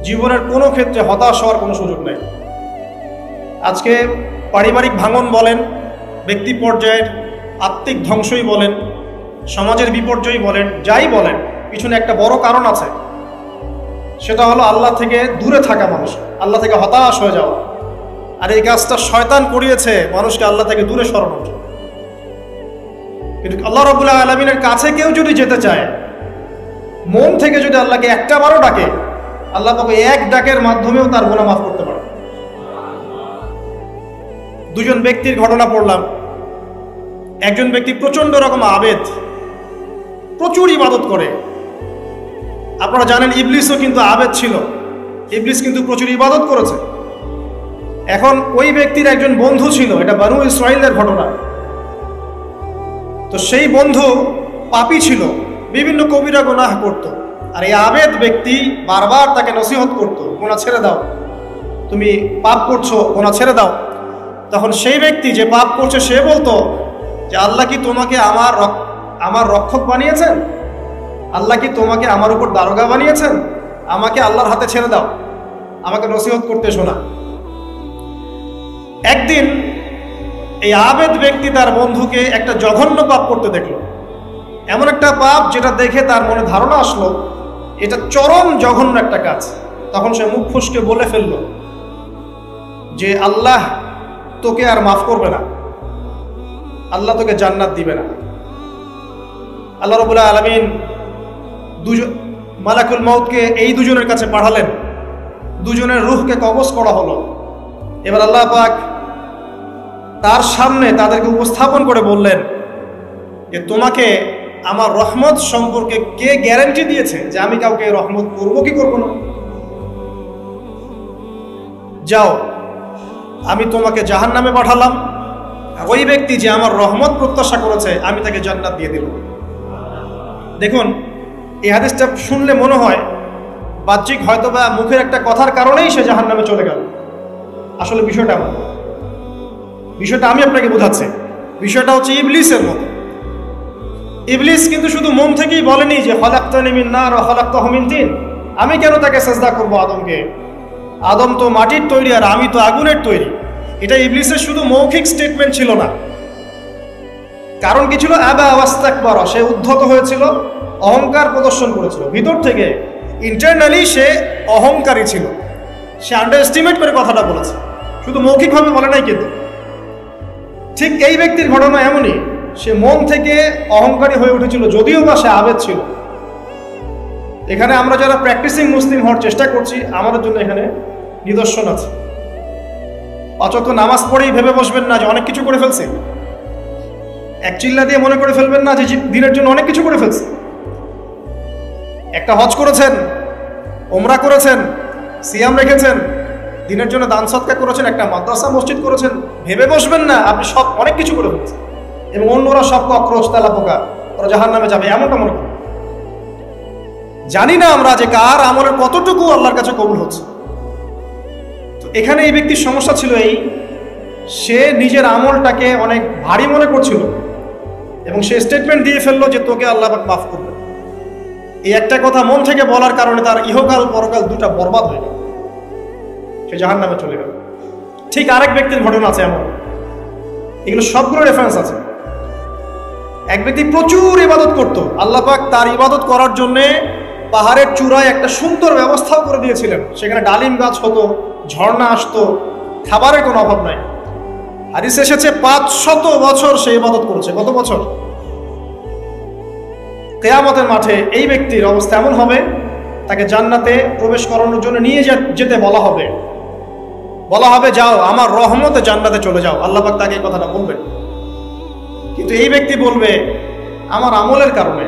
জীবনের কোনো ক্ষেত্রে হতাশ হওয়ার কোনো সুযোগ নাই। আজকে পারিবারিক ভাঙন বলেন, ব্যক্তি পর্যায়ের আত্মিক ধ্বংসই বলেন, সমাজের বিপর্যয় বলেন, যাই বলেন, পিছনে একটা বড় কারণ আছে। সেটা হলো আল্লাহ থেকে দূরে থাকা মানুষ, আল্লাহ থেকে হতাশ হয়ে যাওয়া। আর এই কাজটা শয়তান করিয়েছে মানুষকে আল্লাহ থেকে দূরে সরানোর জন্য। কিন্তু আল্লাহ রাব্বুল আলামিনের কাছে কেউ যদি যেতে চায়, মন থেকে যদি আল্লাহকে একটা বারও ডাকে, আল্লাহ পাক এক ডাকের মাধ্যমেও তার গুনাহ মাফ করতে পারে। দুজন ব্যক্তির ঘটনা পড়লাম। একজন ব্যক্তি প্রচন্ড রকম আবেদ, প্রচুর ইবাদত করে। আপনারা জানেন ইবলিসও কিন্তু আবেদ ছিল, ইবলিস কিন্তু প্রচুর ইবাদত করেছে। এখন ওই ব্যক্তির একজন বন্ধু ছিল, এটা বানু ইসরাইলের ঘটনা। তো সেই বন্ধু পাপী ছিল, বিভিন্ন কবিরা গুনাহ করত। আর এই আবেদ ব্যক্তি বারবার তাকে নসিহত করত, গুনাহ ছেড়ে দাও, তুমি পাপ করছো, গুনাহ ছেড়ে দাও। তখন সেই ব্যক্তি যে পাপ করছে সে বলতো যে আল্লাহ কি তোমাকে আমার রক্ষক বানিয়েছেন? আল্লাহ কি তোমাকে আমার উপর দারোগা বানিয়েছেন? আমাকে আল্লাহর হাতে ছেড়ে দাও, আমাকে নসিহত করতে শোনা। একদিন এই আবেদ ব্যক্তি তার বন্ধুকে একটা জঘন্য পাপ করতে দেখলো, এমন একটা পাপ যেটা দেখে তার মনে ধারণা আসলো এটা চরম জঘন্য একটা কাজ। তখন সে মুখ ফুসকে বলে ফেললো যে আল্লাহ তোকে আর মাফ করবে না, আল্লাহ তোকে জান্নাত দিবে না। আল্লাহ রাব্বুল আলামিন মালাকুল মউতকে এই দুজনের কাছে পাঠালেন, দুজনের রূহকে কবজ করা হলো। এবার আল্লাহ পাক তার সামনে তাদেরকে উপস্থাপন করে বললেন যে তোমাকে আমার রহমত সম্পর্কে কে গ্যারান্টি দিয়েছে যে আমি কাউকে রহমত করবো কি করবো না? যাও, আমি তোমাকে জাহান্নামে পাঠালাম, ওই ব্যক্তি যে আমার রহমত প্রত্যাশা করেছে আমি তাকে জান্নাত দিয়ে দিল। দেখুন, এই হাদিসটা শুনলে মনে হয় বাহ্যিক হয়তোবা মুখের একটা কথার কারণেই সে জাহান্নামে চলে গেল। আসলে বিষয়টা এমন, বিষয়টা আমি আপনাকে বোঝাচ্ছি। বিষয়টা হচ্ছে ইবলিসের মতো। ইবলিস কিন্তু শুধু মন থেকেই বলেনি যে খলাকতানি মিন নার ওয়া খলাকতাহু মিন তিন, আমি কেন তাকে সিজদা করব আদমকে, আদম তো মাটির তৈরি আর আমি তো আগুনের তৈরি। এটা ইবলিসের শুধু মৌখিক স্টেটমেন্ট ছিল না, কারণ কি ছিল? আবা ওয়াস্তাকবারা, সে উদ্ধত হয়েছিল, অহংকার প্রদর্শন করেছিল। ভিতর থেকে ইন্টারনালি সে অহংকারী ছিল, সে আন্ডার এস্টিমেট করে কথাটা বলেছে, শুধু মৌখিকভাবে বলে নাই। কিন্তু ঠিক এই ব্যক্তির ঘটনা এমনই, সে মন থেকে অহংকারী হয়ে উঠেছিল, যদিও বা সে আবেদ ছিল। এখানে আমরা যারা প্র্যাকটিসিং মুসলিম হওয়ার চেষ্টা করছি, আমাদের জন্য এখানে নিদর্শন আছে। অচত নামাজ পড়েই ভেবে বসবেন না যে অনেক কিছু করে ফেলছি, এক চিল্লা দিয়ে মনে করে ফেলবেন না যে দিনের জন্য অনেক কিছু করে ফেলছি। একটা হজ করেছেন, ওমরা করেছেন, সিয়াম রেখেছেন, দিনের জন্য দান সদকা করেছেন, একটা মাদ্রাসা মসজিদ করেছেন, ভেবে বসবেন না আপনি সব অনেক কিছু করে ফেলছেন এবং অন্যরা সব কক্রোচ তেলা পোকা, ওরা জাহান্নামে যাবে, এমনটা মনে করেন। জানি না আমরা যে কার আমলের কতটুকু আল্লাহর কাছে কবুল হচ্ছে। তো এখানে এই ব্যক্তির সমস্যা ছিল এই, সে নিজের আমলটাকে অনেক ভারী মনে করছিল এবং সে স্টেটমেন্ট দিয়ে ফেললো যে তোকে আল্লাহ পাক মাফ করবে। এই একটা কথা মন থেকে বলার কারণে তার ইহকাল পরকাল দুটা বরবাদ হয়ে গেল, সে জাহান্নামে চলে গেল। ঠিক আরেক ব্যক্তির ঘটনা আছে এমন, এগুলো সবগুলো রেফারেন্স আছে। এক ব্যক্তি প্রচুর ইবাদত করত, আল্লাহ পাক তার ইবাদত করার জন্য পাহাড়ের চূড়ায় একটা সুন্দর ব্যবস্থাও করে দিয়েছিলেন। সেখানে ডালিম গাছ হতো, ঝর্ণা আসতো, খাবারের কোনো অভাব নাই। হাদিসে এসেছে 500 বছর সে ইবাদত করেছে। কত বছর? কিয়ামতের মাঠে এই ব্যক্তির অবস্থা এমন হবে, তাকে জান্নাতে প্রবেশ করানোর জন্য নিয়ে যেতে বলা হবে যাও আমার রহমতে জান্নাতে চলে যাও। আল্লাহ পাক তাকে এই কথাটা বলবেন, কিন্তু এই ব্যক্তি বলবে আমার আমলের কারণে,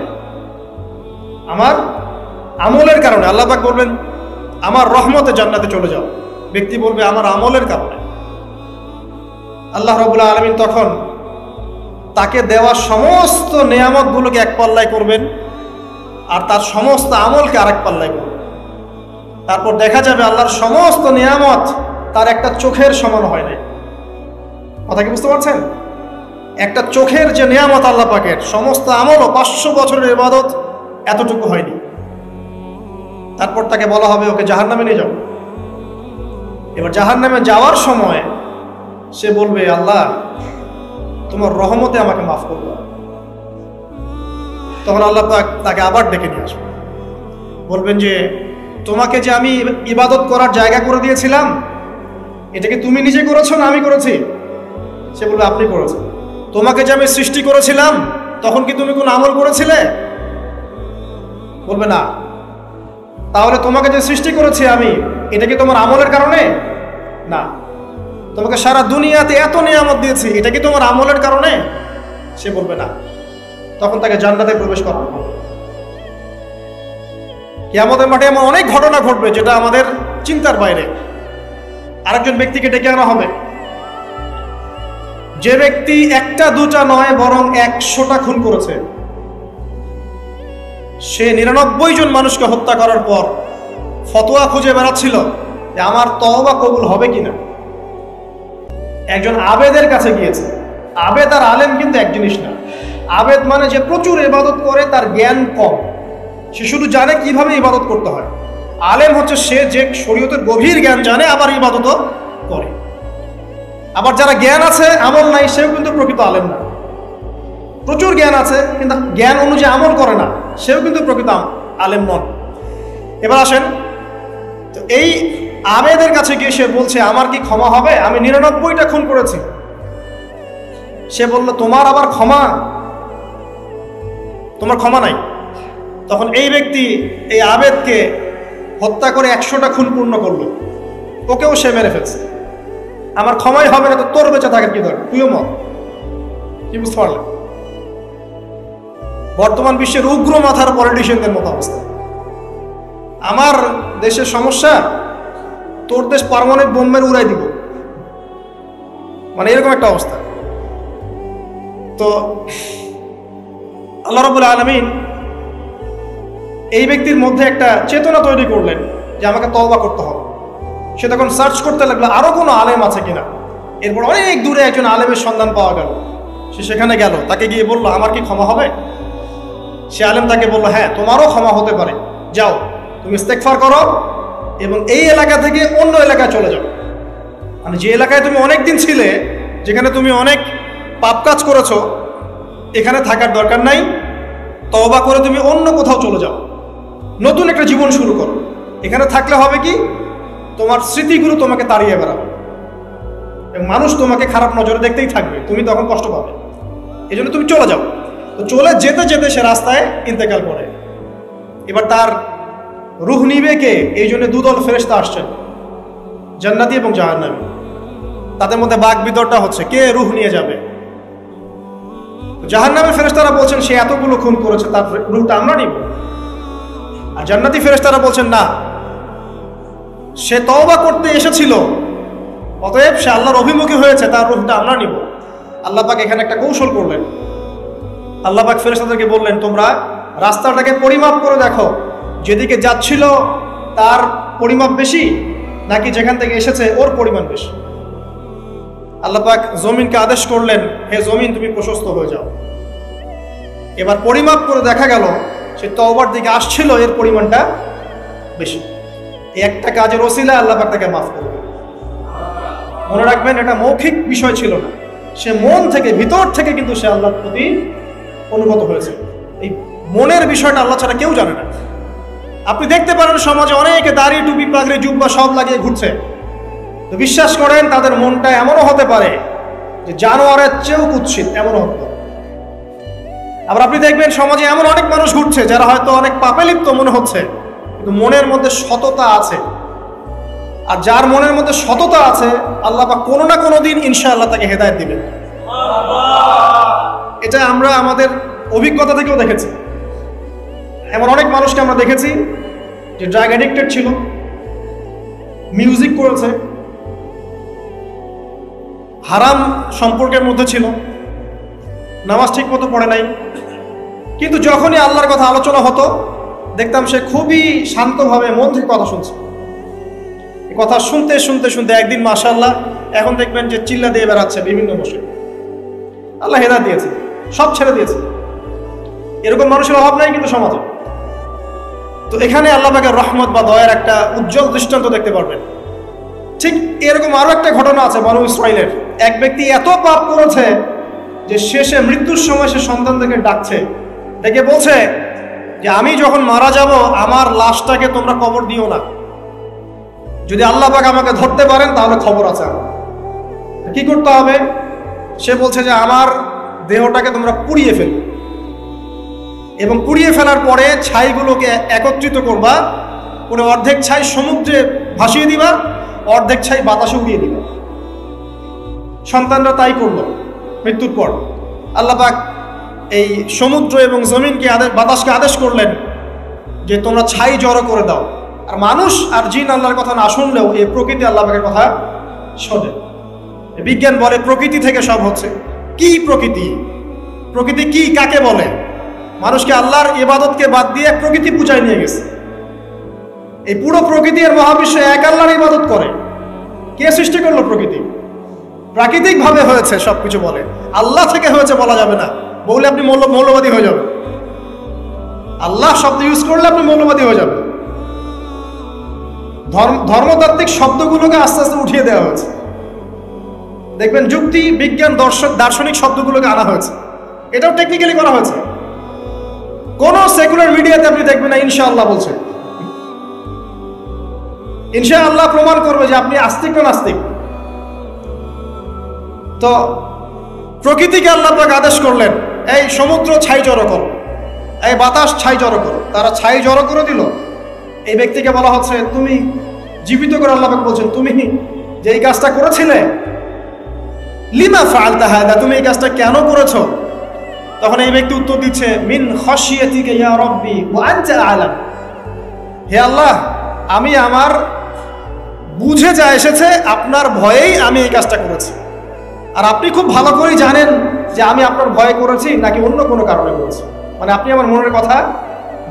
আল্লাহ পাক বলবেন আমার রহমতে জান্নাতে চলে যাও। ব্যক্তি বলবে আমার আমলের কারণে। আল্লাহ রাব্বুল আলামিন তখন তাকে দেওয়া সমস্ত নেয়ামতগুলোকে এক পাল্লায় করবেন আর তার সমস্ত আমলকে আরেক পাল্লায় করবেন। তারপর দেখা যাবে আল্লাহর সমস্ত নেয়ামত তার একটা চোখের সমান হয় নাই। কথা কি বুঝতে পারছেন? একটা চোখের যে নেয়ামত আল্লাহ পাকের, সমস্ত আমল ও 500 বছরের ইবাদত এতটুকু হয়নি। তারপর তাকে বলা হবে ওকে জাহান্নামে নিয়ে যাও। এবার জাহান্নামে যাওয়ার সময় সে বলবে, আল্লাহ তোমার রহমতে আমাকে মাফ করবে। তখন আল্লাহ তাকে আবার ডেকে নিয়ে আসবে, বলবেন যে তোমাকে যে আমি ইবাদত করার জায়গা করে দিয়েছিলাম, এটাকে তুমি নিজে করেছো না আমি করেছি? সে বলবে আপনি করেছেন। তোমাকে যে আমি সৃষ্টি করেছিলাম তখন কি তুমি কোন আমল করেছিলে? বলবে না। তাহলে তোমাকে যে সৃষ্টি করেছি আমি, এটা কি তোমার আমলের কারণে? না। তোমাকে সারা দুনিয়াতে এত নিয়ামত দিয়েছি, এটা কি তোমার আমলের কারণে? সে বলবে না। তখন তাকে জান্নাতে প্রবেশ করানো হবে। কিয়ামতের মাঠে এমন অনেক ঘটনা ঘটবে যেটা আমাদের চিন্তার বাইরে। আরেকজন ব্যক্তিকে ডেকে আনা হবে, যে ব্যক্তি একটা দুটা নয় বরং 100টা খুন করেছে। সে 99 জন মানুষকে হত্যা করার পর ফতোয়া খুঁজে বেড়াচ্ছিল যে আমার তওবা কবুল হবে কিনা। একজন আবেদের কাছে গিয়েছে। আবেদ আর আলেম কিন্তু এক জিনিস না। আবেদ মানে যে প্রচুর ইবাদত করে, তার জ্ঞান কম, সে শুধু জানে কিভাবে ইবাদত করতে হয়। আলেম হচ্ছে সে যে শরীয়তের গভীর জ্ঞান জানে, আবার ইবাদতও করে। আবার যারা জ্ঞান আছে আমল নাই, সেও কিন্তু প্রকৃত আলেম না। প্রচুর জ্ঞান আছে কিন্তু জ্ঞান অনুযায়ী আমল করে না, সেও কিন্তু প্রকৃত আলেম নন। এবার আসেন, তো এই আবেদের কাছে গিয়ে সে বলছে আমার কি ক্ষমা হবে? আমি 99টা খুন করেছি। সে বলল তোমার আবার ক্ষমা? তোমার ক্ষমা নাই। তখন এই ব্যক্তি এই আবেদকে হত্যা করে 100টা খুন পূর্ণ করলো, ওকেও সে মেরে ফেলছে। আমার ক্ষমাই হবে না তো তোর বেঁচে থাকার কি দরকার, তুইও মত। কি বুঝতে পারলেন? বর্তমান বিশ্বের উগ্র মাথার পলিটিশিয়ানদের মতো অবস্থা। আমার দেশের সমস্যা, তোর দেশ পারমাণবিক বোম্বের উড়াই দিব, মানে এরকম একটা অবস্থা। তো আল্লাহ রাব্বুল আলামিন এই ব্যক্তির মধ্যে একটা চেতনা তৈরি করলেন যে আমাকে তওবা করতে হবে। সে তখন সার্চ করতে লাগলো আরো কোনো আলেম আছে কিনা। এরপর অনেক দূরে একজন আলেমের সন্ধান পাওয়া গেল। সে সেখানে গেল, তাকে গিয়ে বললো আমার কি ক্ষমা হবে? সে আলেম তাকে বললো হ্যাঁ তোমারও ক্ষমা হতে পারে, যাও তুমি ইস্তেগফার করো এবং এই এলাকা থেকে অন্য এলাকায় চলে যাও। মানে যে এলাকায় তুমি অনেক দিন ছিলে, যেখানে তুমি অনেক পাপ কাজ করেছো, এখানে থাকার দরকার নাই। তওবা করে তুমি অন্য কোথাও চলে যাও, নতুন একটা জীবন শুরু করো। এখানে থাকলে হবে কি, তোমার স্মৃতিগুলো তোমাকে তাড়িয়ে বেড়াবে এবং মানুষ তোমাকে খারাপ নজরে দেখতেই থাকবে, তুমি তখন কষ্ট পাবে। এই জন্য তুমি চলে যাও। তো চলে যেতে যেতে সে রাস্তায় ইন্তেকাল করে। এবার তার রূহ নিবে কে? এই জন্য দুদল ফেরেশতা আসছেন, জান্নাতি এবং জাহান্নামী। তাদের মধ্যে বাক বিতরটা হচ্ছে কে রূহ নিয়ে যাবে। জাহান্নামী ফেরেশতারা বলছেন সে এতগুলো খুন করেছে, তার রূহটা আমরা নিব। আর জান্নাতি ফেরেশতারা বলছেন না, সে তওবা করতে এসেছিল, অতএব সে আল্লাহর অভিমুখী হয়েছে, তার রূহটা আমরা নিব। আল্লাহ পাক এখানে একটা কৌশল করলেন। আল্লাহ পাক ফেরেশতাদেরকে বললেন তোমরা রাস্তাটাকে পরিমাপ করে দেখো, যেদিকে যাচ্ছিল তার পরিমাপ বেশি নাকি যেখান থেকে এসেছে ওর পরিমাণ বেশি। আল্লাহ পাক জমিনকে আদেশ করলেন হে জমিন তুমি প্রশস্ত হয়ে যাও। এবার পরিমাপ করে দেখা গেল সে তওবার দিকে আসছিল, এর পরিমাণটা বেশি। এই একটা কাজের ওসিলায় আল্লাহ পাক তাকে মাফ করবে। মনে রাখবেন এটা মৌখিক বিষয় ছিল না, সে মন থেকে ভিতর থেকে কিন্তু সে আল্লাহর প্রতি অনুগত হয়েছে। এই মনের বিষয়টা আল্লাহ ছাড়া কেউ জানে না। আপনি দেখতে পারেন সমাজে অনেকে দাড়ি টুপি পাগড়ি জুব্বা সব লাগিয়ে ঘুরছে, তো বিশ্বাস করেন তাদের মনটা এমনও হতে পারে যে জানোয়ারের চেয়েও কুৎসিত, এমনও হতে পারে। আবার আপনি দেখবেন সমাজে এমন অনেক মানুষ ঘুরছে যারা হয়তো অনেক পাপে লিপ্ত মনে হচ্ছে, কিন্তু মনের মধ্যে সততা আছে। আর যার মনের মধ্যে সততা আছে আল্লাহ পাক কোনো না কোনো দিন ইনশাআল্লাহ তাকে হেদায়েত দিবেন। এটা আমরা আমাদের অভিজ্ঞতা থেকেও দেখেছি। এমন অনেক মানুষকে আমরা দেখেছি যে ড্রাগ অ্যাডিক্টেড ছিল, মিউজিক করেছে, হারাম সম্পর্কের মধ্যে ছিল, নামাজ ঠিক মতো পড়ে নাই, কিন্তু যখনই আল্লাহর কথা আলোচনা হতো দেখতাম সে খুবই শান্তভাবে মন থেকে কথা শুনছে। কথা শুনতে শুনতে শুনতে একদিন মাশাআল্লাহ এখন দেখবেন যে চিল্লা দিয়ে বেড়াচ্ছে বিভিন্ন বসে। আল্লাহ হেদায়েত দিয়েছে, সব ছেড়ে দিয়েছে। এরকম মানুষের অভাব নাই কিন্তু সমাজে। তো এখানে আল্লাহ পাকের রহমত বা দয়ার একটা উজ্জ্বল দৃষ্টান্ত দেখতে পারবেন। ঠিক এরকম আরো একটা ঘটনা আছে বনু ইসরাইলের। এক ব্যক্তি এত পাপ করেছে যে শেষে মৃত্যুর সময় সে সন্তানদেরকে ডাকছে, ডেকে বলছে যে আমি যখন মারা যাব আমার লাশটাকে তোমরা কবর দিও না, যদি আল্লাহ পাক আমাকে ধরতে পারেন তাহলে খবর আছে আমার। কি করতে হবে? সে বলছে যে আমার দেহটাকে তোমরা পুড়িয়ে ফেলো এবং পুড়িয়ে ফেলার পরে ছাইগুলোকে একত্রিত করবা, করে অর্ধেক ছাই সমুদ্রে ভাসিয়ে দিবা, অর্ধেক ছাই বাতাসে উড়িয়ে দিবা। সন্তানরা তাই করলো। মৃত্যুর পর আল্লাহ পাক এই সমুদ্র এবং জমিনকে বাতাসকে আদেশ করলেন যে তোমরা ছাই জড়ো করে দাও। আর মানুষ আর জিন আল্লাহর কথা না শুনলেও এই প্রকৃতি আল্লাহ পাকের কথা শোনে। বিজ্ঞান বলে প্রকৃতি থেকে সব হচ্ছে। কি প্রকৃতি? প্রকৃতি কি, কাকে বলে? মানুষকে আল্লাহর ইবাদতকে বাদ দিয়ে প্রকৃতি পূজায় নিয়ে গেছে। এই পুরো প্রকৃতি আর মহাবিশ্বে এক আল্লাহর ইবাদত করে। কে সৃষ্টি করলো প্রকৃতি? প্রাকৃতিক ভাবে হয়েছে সবকিছু বলে, আল্লাহ থেকে হয়েছে বলা যাবে না। বললে আপনি মৌলবাদী হয়ে যাবেন। আল্লাহ শব্দ ইউজ করলে আপনি মৌলবাদী হয়ে যাবেন। ধর্মতাত্ত্বিক শব্দগুলোকে আস্তে আস্তে উঠিয়ে দেওয়া হয়েছে। দেখবেন যুক্তি, বিজ্ঞান, দার্শনিক শব্দগুলোকে আনা হয়েছে। এটাও টেকনিক্যালি করা হয়েছে। কোন সেকুলার মিডিয়াতে আপনি দেখবেন না ইনশাআল্লাহ বলছে। ইনশাআল্লাহ প্রমাণ করবে যে আপনি আস্তিক না নাস্তিক। তো প্রকৃতিকে আল্লাহ পাক আদেশ করলেন, এই সমুদ্র ছাই জড়ো করো, এই বাতাস ছাই জড়ো করো। তারা ছাই জড়ো করে দিল। এই ব্যক্তিকে বলা হচ্ছে তুমি জীবিত করে আল্লাহ পাক বলছেন তুমি যে এই কাজটা করেছিলে, লিমা ফাআলতা হাদা, তুমি এই কাজটা কেন করেছো? তখন এই ব্যক্তি উত্তর দিচ্ছে মিন খাশিয়াতিকা ইয়া রাব্বি ওয়া আনতা আ'লাম। হে আল্লাহ, আমি আমার বুঝে যা এসেছে আপনার ভয়েই আমি এই কাজটা করেছি, আর আপনি খুব ভালো করেই জানেন যে আমি আপনার ভয়ে করেছি নাকি অন্য কোনো কারণে করেছি। মানে আপনি আমার মনের কথা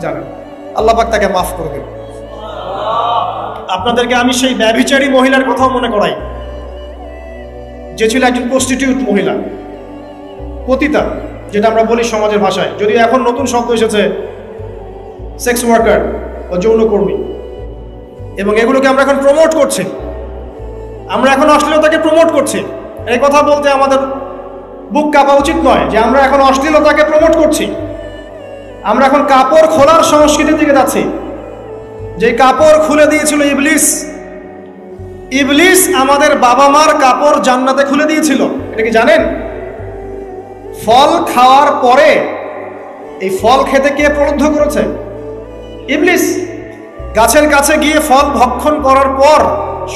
জানেন। আল্লাহ পাক তাকে মাফ করে দেন। আপনাদেরকে আমি সেই ব্যভিচারী মহিলার কথাও মনে করাই, যে ছিল একজন প্রস্টিটিউট মহিলা, পতিতা, যেটা আমরা বলি সমাজের ভাষায়। যদিও এখন নতুন শব্দ এসেছে সেক্স ওয়ার্কার বা যৌনকর্মী, এবং এগুলোকে আমরা এখন প্রমোট করছি। আমরা এখন অশ্লীলতাকে প্রমোট করছি। এই কথা বলতে আমাদের বুক কাঁপা উচিত নয় যে আমরা এখন অশ্লীলতাকে প্রমোট করছি। আমরা এখন কাপড় খোলার সংস্কৃতির দিকে যাচ্ছি। যে কাপড় খুলে দিয়েছিল ইবলিস। ইবলিস আমাদের বাবা মার কাপড় জান্নাতে খুলে দিয়েছিল, এটা কি জানেন? ফল খাওয়ার পরে এই ফল খেতে কে প্রলুব্ধ করেছে? ইবলিস। গাছের কাছে গিয়ে ফল ভক্ষণ করার পর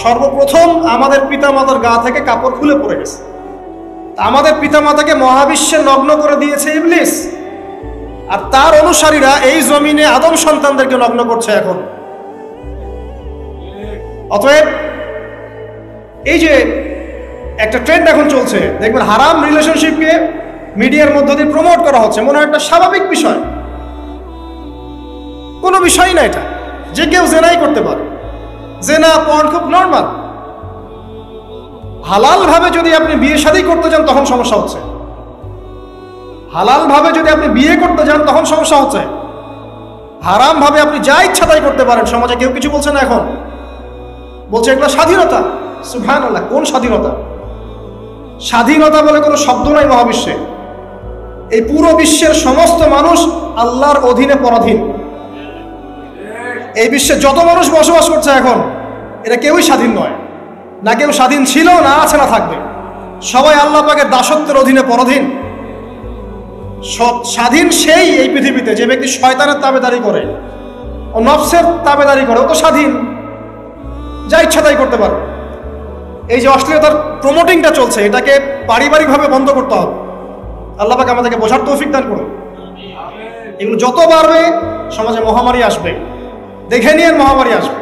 সর্বপ্রথম আমাদের পিতামাতার গা থেকে কাপড় খুলে পড়ে গেছে। আমাদের পিতামাতাকে মহাবিশ্বে নগ্ন করে দিয়েছে ইবলিস, আর তার অনুসারীরা এই জমিনে আদম সন্তানদেরকে নগ্ন করছে এখন। অতএব এই যে একটা ট্রেন্ড এখন চলছে, দেখবেন হারাম রিলেশনশিপকে মিডিয়ার মধ্য দিয়ে প্রমোট করা হচ্ছে, মনে হয় একটা স্বাভাবিক বিষয়। কোনো বিষয় না এটা, যে কেউ জেনাই করতে পারে। জেনা পর্ন খুব নর্মাল। হালাল ভাবে যদি আপনি বিয়ে শাদী করতে যান তখন সমস্যা হচ্ছে। হালাল ভাবে যদি আপনি বিয়ে করতে যান তখন সমস্যা হচ্ছে। হারাম ভাবে আপনি যা ইচ্ছা তাই করতে পারেন, সমাজে কেউ কিছু বলছে না। এখন বলছে এগুলো স্বাধীনতা। সুবহানাল্লাহ, কোন স্বাধীনতা? স্বাধীনতা বলে কোনো শব্দ নাই মহাবিশ্বে। এই পুরো বিশ্বের সমস্ত মানুষ আল্লাহর অধীনে পরাধীন। এই বিশ্বে যত মানুষ বসবাস করছে এখন, এরা কেউই স্বাধীন নয়। না কেউ স্বাধীন ছিল, না আছে, না থাকবে। সবাই আল্লাহ পাকের দাসত্বের অধীনে পরাধীন। স্বাধীন সেই এই পৃথিবীতে যে ব্যক্তি শয়তানের তাবেদারি করে ও নফসের তাবেদারি করে, ও তো স্বাধীন, যা ইচ্ছা তাই করতে পারে। এই যে অশ্লীলতার প্রমোটিংটা চলছে, এটাকে পারিবারিকভাবে বন্ধ করতে হবে। আল্লাহ পাক আমাদেরকে বোঝার তৌফিক দান করুন। এগুলো যত বাড়বে সমাজে মহামারী আসবে, দেখে নিয়ে মহামারী আসবে,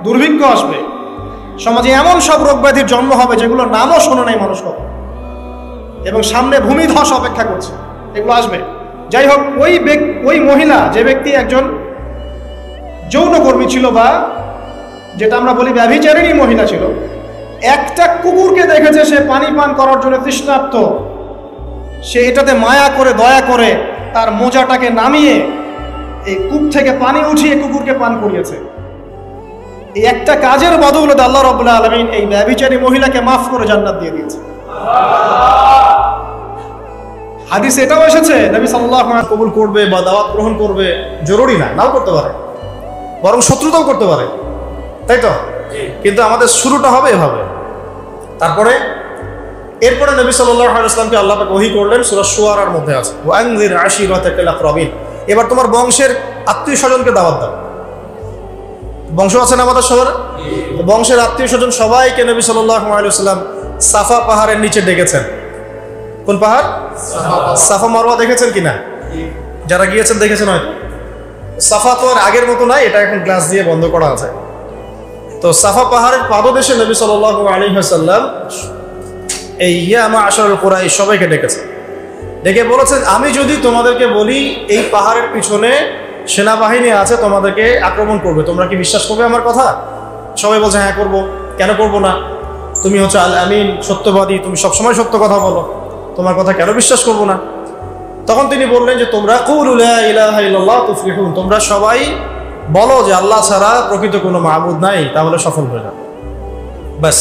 দুর্ভিক্ষ আসবে, সমাজে এমন সব রোগ ব্যাধির জন্ম হবে যেগুলোর নামও শোনে নাই মানুষ কখন, এবং সামনে ভূমিধস অপেক্ষা করছে, এগুলো আসবে। যাই হোক, ওই মহিলা, যে ব্যক্তি একজন যৌনকর্মী ছিল, বা যেটা আমরা বলি ব্যভিচারিণী মহিলা ছিল, একটা কুকুরকে দেখেছে সে পানি পান করার জন্য তৃষ্ণার্ত, সে এটাতে মায়া করে দয়া করে তার মোজাটাকে নামিয়ে এই কূপ থেকে পানি উঠিয়ে কুকুরকে পান করিয়েছে। এই একটা কাজের বদৌলতে আল্লাহ রাব্বুল আলামিন এই ব্যভিচারী মহিলাকে মাফ করে জান্নাত দিয়ে দিয়েছে। হাদিস এটাও এসেছে নবী সাল্লাল্লাহু আলাইহি ওয়াসাল্লাম কবুল করবে বা দাওয়াত গ্রহণ করবে জরুরি না, নাও করতে পারে, বরং শত্রুতাও করতে পারে, তাই তো? কিন্তু আমাদের শুরুটা হবে এভাবে। এরপরে নবী সাল্লাল্লাহু আলাইহি ওয়াসাল্লামকে আল্লাহ পাক ওহী করলেন, সূরা শুআরার মধ্যে আছে, ওয়ানজির আশিরাতাকাল আকরাবিন। এবার তোমার বংশের আত্মীয় স্বজনকে দাওয়াত দাও। বংশ আছে না আমাদের সবার? বংশের আত্মীয় স্বজন সবাইকে নবী সাল্লাল্লাহু আলাইহি ওয়াসাল্লাম সাফা পাহাড়ের নিচে ডেকেছেন। কোন পাহাড়? সাফা মারওয়া দেখেছেন কিনা? যারা গিয়েছেন দেখেছেন হয়তো। সাফা তো আর আগের মতো নাই, এটা এখন গ্লাস দিয়ে বন্ধ করা আছে। তো সাফা পাহাড়ের পাদদেশে নবী সাল্লাল্লাহু আলাইহি ওয়াসাল্লাম এই ইয়া মা'আশারুল কুরাইশ সবাইকে ডেকেছেন। ডেকে বলেছেন, আমি যদি তোমাদেরকে বলি এই পাহাড়ের পিছনে সেনাবাহিনী আছে, তোমাদেরকে আক্রমণ করবে, তোমরা কি বিশ্বাস করবে আমার কথা? সবাই বলছে হ্যাঁ করবো, কেন করবো না? তুমি হচ্ছে আল আমিন, সত্যবাদী, তুমি সবসময় সত্য কথা বলো, তোমার কথা কেন বিশ্বাস করবো না? তখন তিনি বললেন যে তোমরা কুলু লা ইলাহা ইল্লাল্লাহ তুফলিহুন, তোমরা সবাই বলো যে আল্লাহ ছাড়া প্রকৃত কোনো মাবুদ নাই, তাহলে সফল হয়ে যাবে। ব্যাস,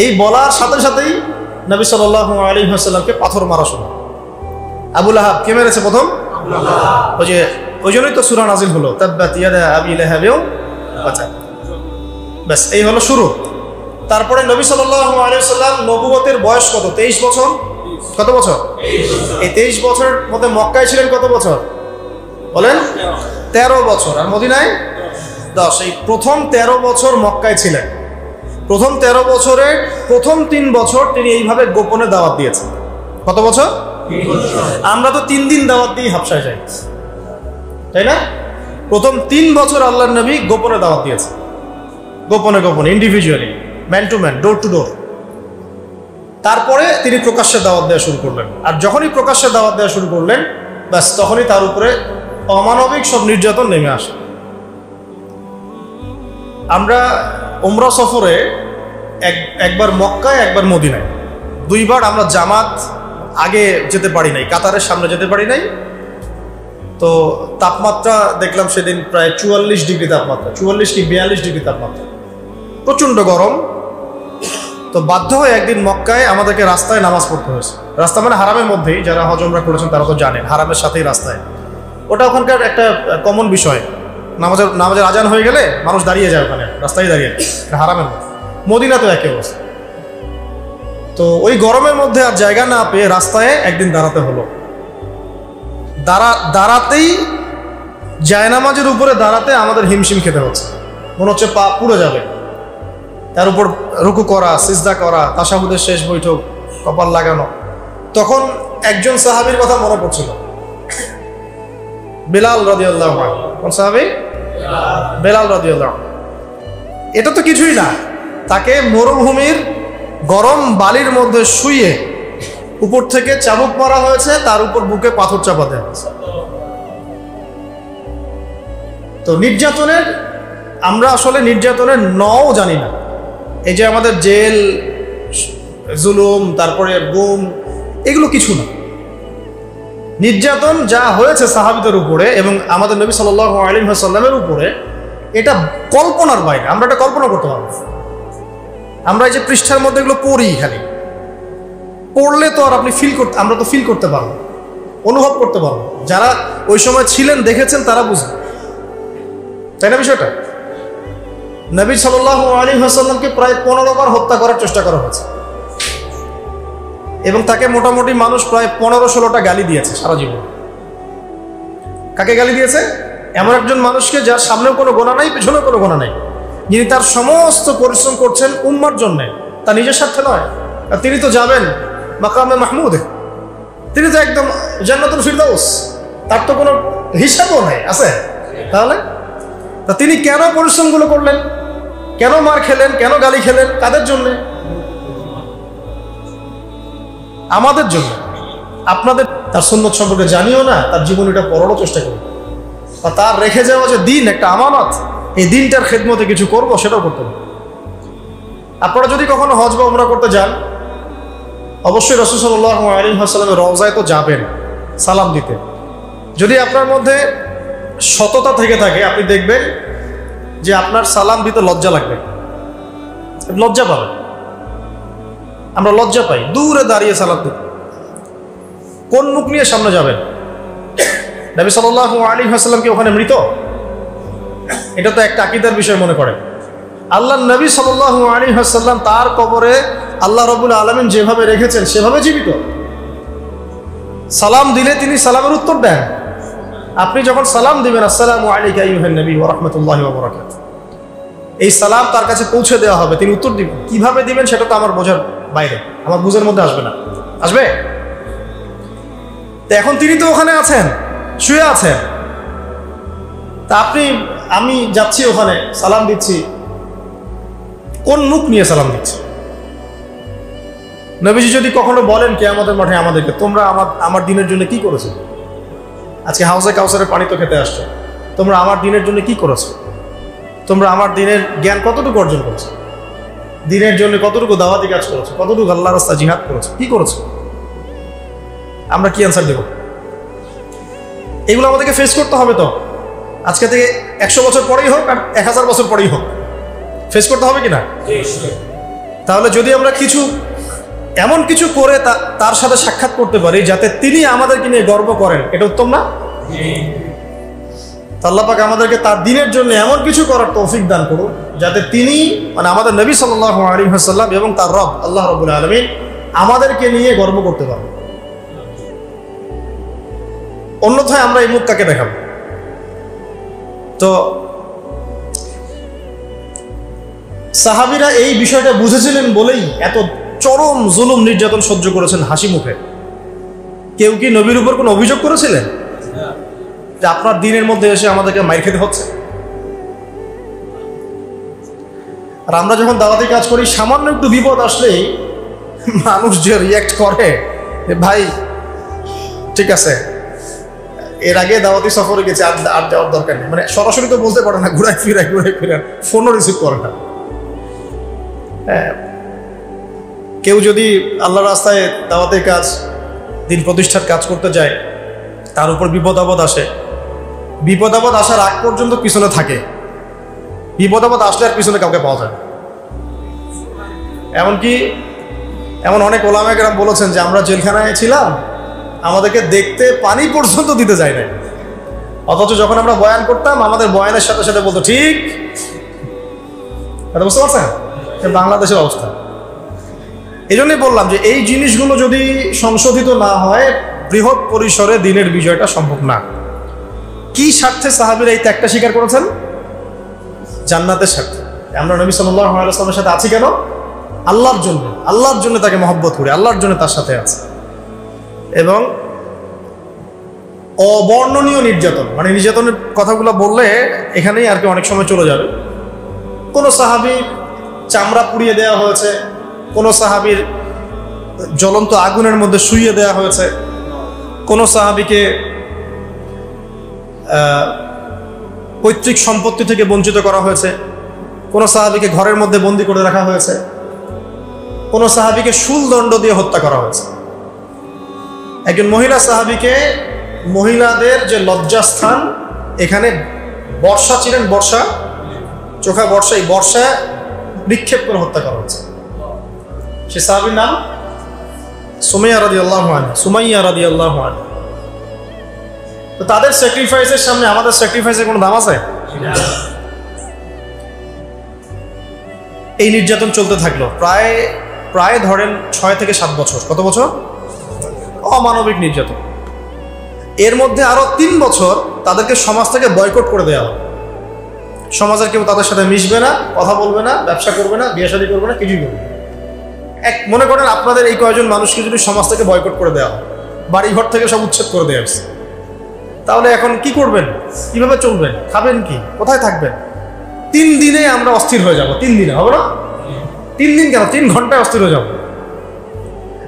এই বলার সাথে সাথেই নবী সাল্লাল্লাহু আলাইহি ওয়াসাল্লামকে পাথর মারা শুরু। আবু লাহাব কে মেরেছে প্রথম? ওই জন্যই তো সূরা নাজিল হলো, তাব্বাত ইয়াদা আবি লাহাবিন ওয়া তাব। ব্যাস, এই হলো শুরু। তারপরে নবী সাল্লাল্লাহু আলাইহি ওয়াসাল্লাম নবুয়তের বয়স কত? 23 বছর। কত বছর? এই 23 বছরের মধ্যে মক্কায় ছিলেন কত বছর বলেন? 13 বছর। আর মদিনায় 10। এই প্রথম 13 বছর মক্কায় ছিলেন। প্রথম 13 বছরে প্রথম 3 বছর তিনি এইভাবে গোপনে দাওয়াত দিয়েছেন। কত বছর? আমরা তো 3 দিন দাওয়াত দিয়ে হাবশায় যাই, তাই না? প্রথম 3 বছর আল্লাহর নবী গোপনে দাওয়াত দিয়েছেন, গোপনে গোপনে, individually, man to man, door to door. তারপরে তিনি প্রকাশ্যে দাওয়াত দেওয়া শুরু করলেন। আর যখনই প্রকাশ্যে দাওয়াত দেওয়া শুরু করলেন, ব্যাস তখনই তার উপরে অমানবিক সব নির্যাতন নেমে আসে। আমরা উমরা সফরে একবার মক্কায়, একবার মদিনায়, 2 বার আমরা জামাত আগে যেতে পারি নাই, কাতারের সামনে যেতে পারি নাই। তো তাপমাত্রা দেখলাম সেদিন প্রায় 44 ডিগ্রি তাপমাত্রা, 44 কি 42 ডিগ্রি তাপমাত্রা, প্রচণ্ড গরম। তো বাধ্য হয়ে একদিন মক্কায় আমাদেরকে রাস্তায় নামাজ পড়তে হয়েছে। রাস্তা মানে হারামের মধ্যেই, যারা হজ উমরা করেছেন তারা তো জানেন, হারামের সাথেই রাস্তায়। ওটা ওখানকার একটা কমন বিষয়, নামাজের আজান হয়ে গেলে মানুষ দাঁড়িয়ে যায় ওখানে, রাস্তায় দাঁড়িয়ে, হারামের মধ্যে। মদিনা তো একই অবস্থা। তো ওই গরমের মধ্যে আর জায়গা না পেয়ে রাস্তায় একদিন দাঁড়াতে হলো। দাঁড়াতেই, জায়নামাজের উপরে দাঁড়াতে আমাদের হিমশিম খেতে হচ্ছে, মনে হচ্ছে পা পুড়ে যাবে। তার উপর রুকু করা, সিজদা করা, তাশাহুদের শেষ বৈঠক, কপাল লাগানো। তখন একজন সাহাবীর কথা মনে পড়ছিল, বেলাল রাদিয়াল্লাহু আনহু। কোন সাহাবী? বেলাল রাদিয়াল্লাহু আনহু। এটা তো কিছুই না, তাকে মরুভূমির গরম বালির মধ্যে শুইয়ে উপর থেকে চাবুক মারা হয়েছে, তার উপর বুকে পাথর চাপা দেওয়া হয়েছে। তো নির্যাতনের, আমরা আসলে নির্যাতনের নও জানি না। এই যে আমাদের জেল, জুলুম, তারপরে গুম, এগুলো কিছু না। নির্যাতন যা হয়েছে সাহাবীদের উপরে এবং আমাদের নবী সাল্লাল্লাহু আলাইহি ওয়াসাল্লামের উপরে, এটা কল্পনার বাইরে। আমরা এটা কল্পনা করতে পারবো। আমরা এই যে পৃষ্ঠার মধ্যে এগুলো পড়ি, খালি পড়লে তো আর আপনি আমরা তো ফিল করতে পারবো, অনুভব করতে পারবো। যারা ওই সময় ছিলেন, দেখেছেন, তারা বুঝবে, তাই না বিষয়টা? নবী সাল্লাল্লাহু আলাইহি ওয়াসাল্লামকে প্রায় 15 বার হত্যা করার চেষ্টা করা হয়েছে এবং তাকে মোটামুটি মানুষ প্রায় 15-16টা গালি দিয়েছে সারা জীবন। কাকে গালি দিয়েছে? এমন একজন মানুষকে যার সামনেও কোনো গোনা নাই, পেছনেও কোনো গোনা নাই, যিনি তার সমস্ত পরিশ্রম করছেন উম্মার জন্য, তার নিজের স্বার্থে নয়। আর তিনি তো যাবেন মাকামে মাহমুদে, তিনি তো একদম জান্নাতুল ফিরদাউস, তার তো কোনো হিসাবও নাই, আছে? তাহলে তা তিনি কেন পরিশ্রমগুলো করলেন? কেন মার খেলেন? কেন গালি খেলেন? কাদের জন্য? আমাদের জন্য। আপনাদের তার সুন্নত সম্পর্কে জানিও না, তার জীবনীটা পড়ারও চেষ্টা করি, বা তার রেখে যাওয়া যে দিন, একটা আমানত, এই দিনটার খেদমতে কিছু করবো, সেটাও করতে হবে। আপনারা যদি কখনো হজ বা উমরা করতে যান, অবশ্যই রাসূল সাল্লাল্লাহু আলাইহি ওয়াসাল্লামের রওজায় তো যাবেন সালাম দিতে। যদি আপনার মধ্যে সততা থেকে থাকে, আপনি দেখবেন যে আপনার সালাম দিতে লজ্জা লাগবে, লজ্জা পাবেন। আমরা লজ্জা পাই দূরে দাঁড়িয়ে সালাম দিতে। কোন মুখ নিয়ে সামনে যাবেন? নবী সাল্লাল্লাহু আলাইহি ওয়াসাল্লাম কি ওখানে মৃত? এটা তো একটা আকীদার বিষয় মনে করেন। আল্লাহ নবী সাল্লাল্লাহু আলাইহি ওয়াসাল্লাম তার কবরে আল্লাহ রাব্বুল আলামিন যেভাবে রেখেছেন সেভাবে জীবিত। সালাম দিলে তিনি সালামের উত্তর দেন। আপনি যখন সালাম দিবেন, আসসালামু আলাইকা আইয়ুহান নবী ওয়া রাহমাতুল্লাহি ওয়া বারাকাতুহু, এই সালাম তার কাছে পৌঁছে দেওয়া হবে, তিনি উত্তর দিবেন। কিভাবে দিবেন সেটা তো আমার বোঝার বাইরে, আমার বুঝের মধ্যে আসবে না। আসবে? তো এখন তিনি তো ওখানে আছেন, শুয়ে আছেন, তা আমি যাচ্ছি ওখানে, সালাম দিচ্ছি, কোন মুখ নিয়ে সালাম দিচ্ছি? নবীজি যদি কখনো বলেন কিয়ামতের মাঠে আমাদেরকে, তোমরা আমার দিনের জন্য কি করেছো? আজকে হাউজে কাউসারের পানি তো খেতে আসছো, তোমরা আমার দিনের জন্য কি করেছো? তোমরা আমার দিনের জ্ঞান কতটুকু অর্জন করেছো? দিনের জন্য কতটুকু দাওয়াতি কাজ করেছো? কতটুকু আল্লাহর রাস্তায় জিহাদ করেছো? কি করেছো? আমরা কি অ্যান্সার দেব? এগুলো আমাদেরকে ফেস করতে হবে। তো আজকে থেকে 100 বছর পরেই হোক আর 1000 বছর পরেই হোক, ফেস করতে হবে কিনা? তাহলে যদি আমরা এমন কিছু করে তার সাথে সাক্ষাৎ করতে পারি যাতে তিনি আমাদেরকে নিয়ে গর্ব করেন, এটা উত্তম না? আল্লাহ পাক আমাদেরকে তার দিনের জন্য এমন কিছু করার তৌফিক দান করুন যাতে তিনি, মানে আমাদের নবী সাল্লাল্লাহু আলাইহি ওয়াসাল্লাম এবং তার রব আল্লাহ রাব্বুল আলামিন আমাদেরকে নিয়ে গর্ব করতে পারেন। অন্যথায় আমরা এই মুখ কাকে দেখাবো? তো সাহাবীরা এই বিষয়টা বুঝেছিলেন বলেই এত চরম জুলুম নির্যাতন সহ্য করেছেন হাসি মুখে। কেউ কি নবীর উপর কোনো অভিযোগ করেছিলেন যে আপনার দিনের মধ্যে এসে আমাদেরকে মাইর খেতে হচ্ছে? আর আমরা যখন দাওয়াতি কাজ করি, সামান্য একটু বিপদ আসলেই মানুষ যে রিয়াক্ট করে, ভাই ঠিক আছে, এর আগে দাওয়াতি সফরে গেছে, আর যাওয়ার দরকার নেই, মানে সরাসরি তো বলতে পারে না, ঘুরাই ফিরাই ফোনও রিসিভ করে না। হ্যাঁ, কেউ যদি আল্লাহর রাস্তায় দাওয়াতের কাজ, দিন প্রতিষ্ঠার কাজ করতে যায়, তার উপর বিপদ আপদ আসে, বিপদ আপদ আসার আগ পর্যন্ত পিছনে থাকে, বিপদ আপদ আসলে আর পিছনে কাউকে পাওয়া যায়। এমন অনেক ওলামায়ে কেরাম বলেছেন যে আমরা জেলখানায় ছিলাম, আমাদেরকে দেখতে পানি পর্যন্ত দিতে যায় না, অথচ যখন আমরা বয়ান করতাম আমাদের বয়ানের সাথে সাথে বলতো ঠিক। বুঝতে পারছেন বাংলাদেশের অবস্থা? এই জন্যই বললাম যে এই জিনিসগুলো যদি সংশোধিত না হয়, বৃহৎ পরিসরে দিনের বিজয়টা সম্ভব না। কি স্বার্থে সাহাবীরা এই ত্যাগটা স্বীকার করেছেন? জান্নাতের স্বার্থে। আমরা নবী সাল্লাল্লাহু আলাইহি ওয়াসাল্লামের সাথে আছি কেন? আল্লাহর জন্য। আল্লাহর জন্য তাকে মহব্বত করি, আল্লাহর জন্য তার সাথে আছে। এবং অবর্ণনীয় নির্যাতন, মানে নির্যাতনের কথাগুলো বললে এখানেই আর কি অনেক সময় চলে যাবে। কোনো সাহাবী চামড়া পুড়িয়ে দেওয়া হয়েছে, কোনো সাহাবীর জ্বলন্ত আগুনের মধ্যে শুইয়ে দেওয়া হয়েছে, কোনো সাহাবীকে পৈতৃক সম্পত্তি থেকে বঞ্চিত করা হয়েছে, কোনো সাহাবীকে ঘরের মধ্যে বন্দি করে রাখা হয়েছে, কোনো সাহাবীকে শূলদণ্ড দিয়ে হত্যা করা হয়েছে। একজন মহিলা সাহাবীকে, মহিলাদের যে লজ্জাস্থান, এখানে বর্ষা ছিলেন, বর্ষা, চোখা বর্ষা, এই বর্ষা নিক্ষেপ করে হত্যা করা হয়েছে। সে সাহাবীর নাম সুমাইয়া রাদিয়াল্লাহু আনহা, সুমাইয়া রাদিয়াল্লাহু আনহা। তো তাদের স্যাক্রিফাইসের সামনে আমাদের স্যাক্রিফাইসের কোনো দাম আছে? এই নির্যাতন চলতে থাকলো প্রায় ধরেন 6 থেকে 7 বছর। কত বছর? অমানবিক নির্যাতন। এর মধ্যে আরো 3 বছর তাদেরকে সমাজ থেকে বয়কট করে দেওয়া হয়। সমাজের কেউ তাদের সাথে মিশবে না, কথা বলবে না, ব্যবসা করবে না, বিয়ে শাদী করবে না, কিছুই করবে না। মনে করেন আপনাদের এই কয়েকজন মানুষকে যদি সমাজ থেকে বয়কট করে দেওয়া হয়, বাড়িঘর থেকে সব উচ্ছেদ করে দেওয়া হচ্ছে, তাহলে এখন কি করবেন? কিভাবে চলবেন? খাবেন কি? কোথায় থাকবেন? 3 দিনে আমরা অস্থির হয়ে যাব। 3 দিনে হবে না? 3 দিন কেন, 3 ঘন্টায় অস্থির হয়ে যাব।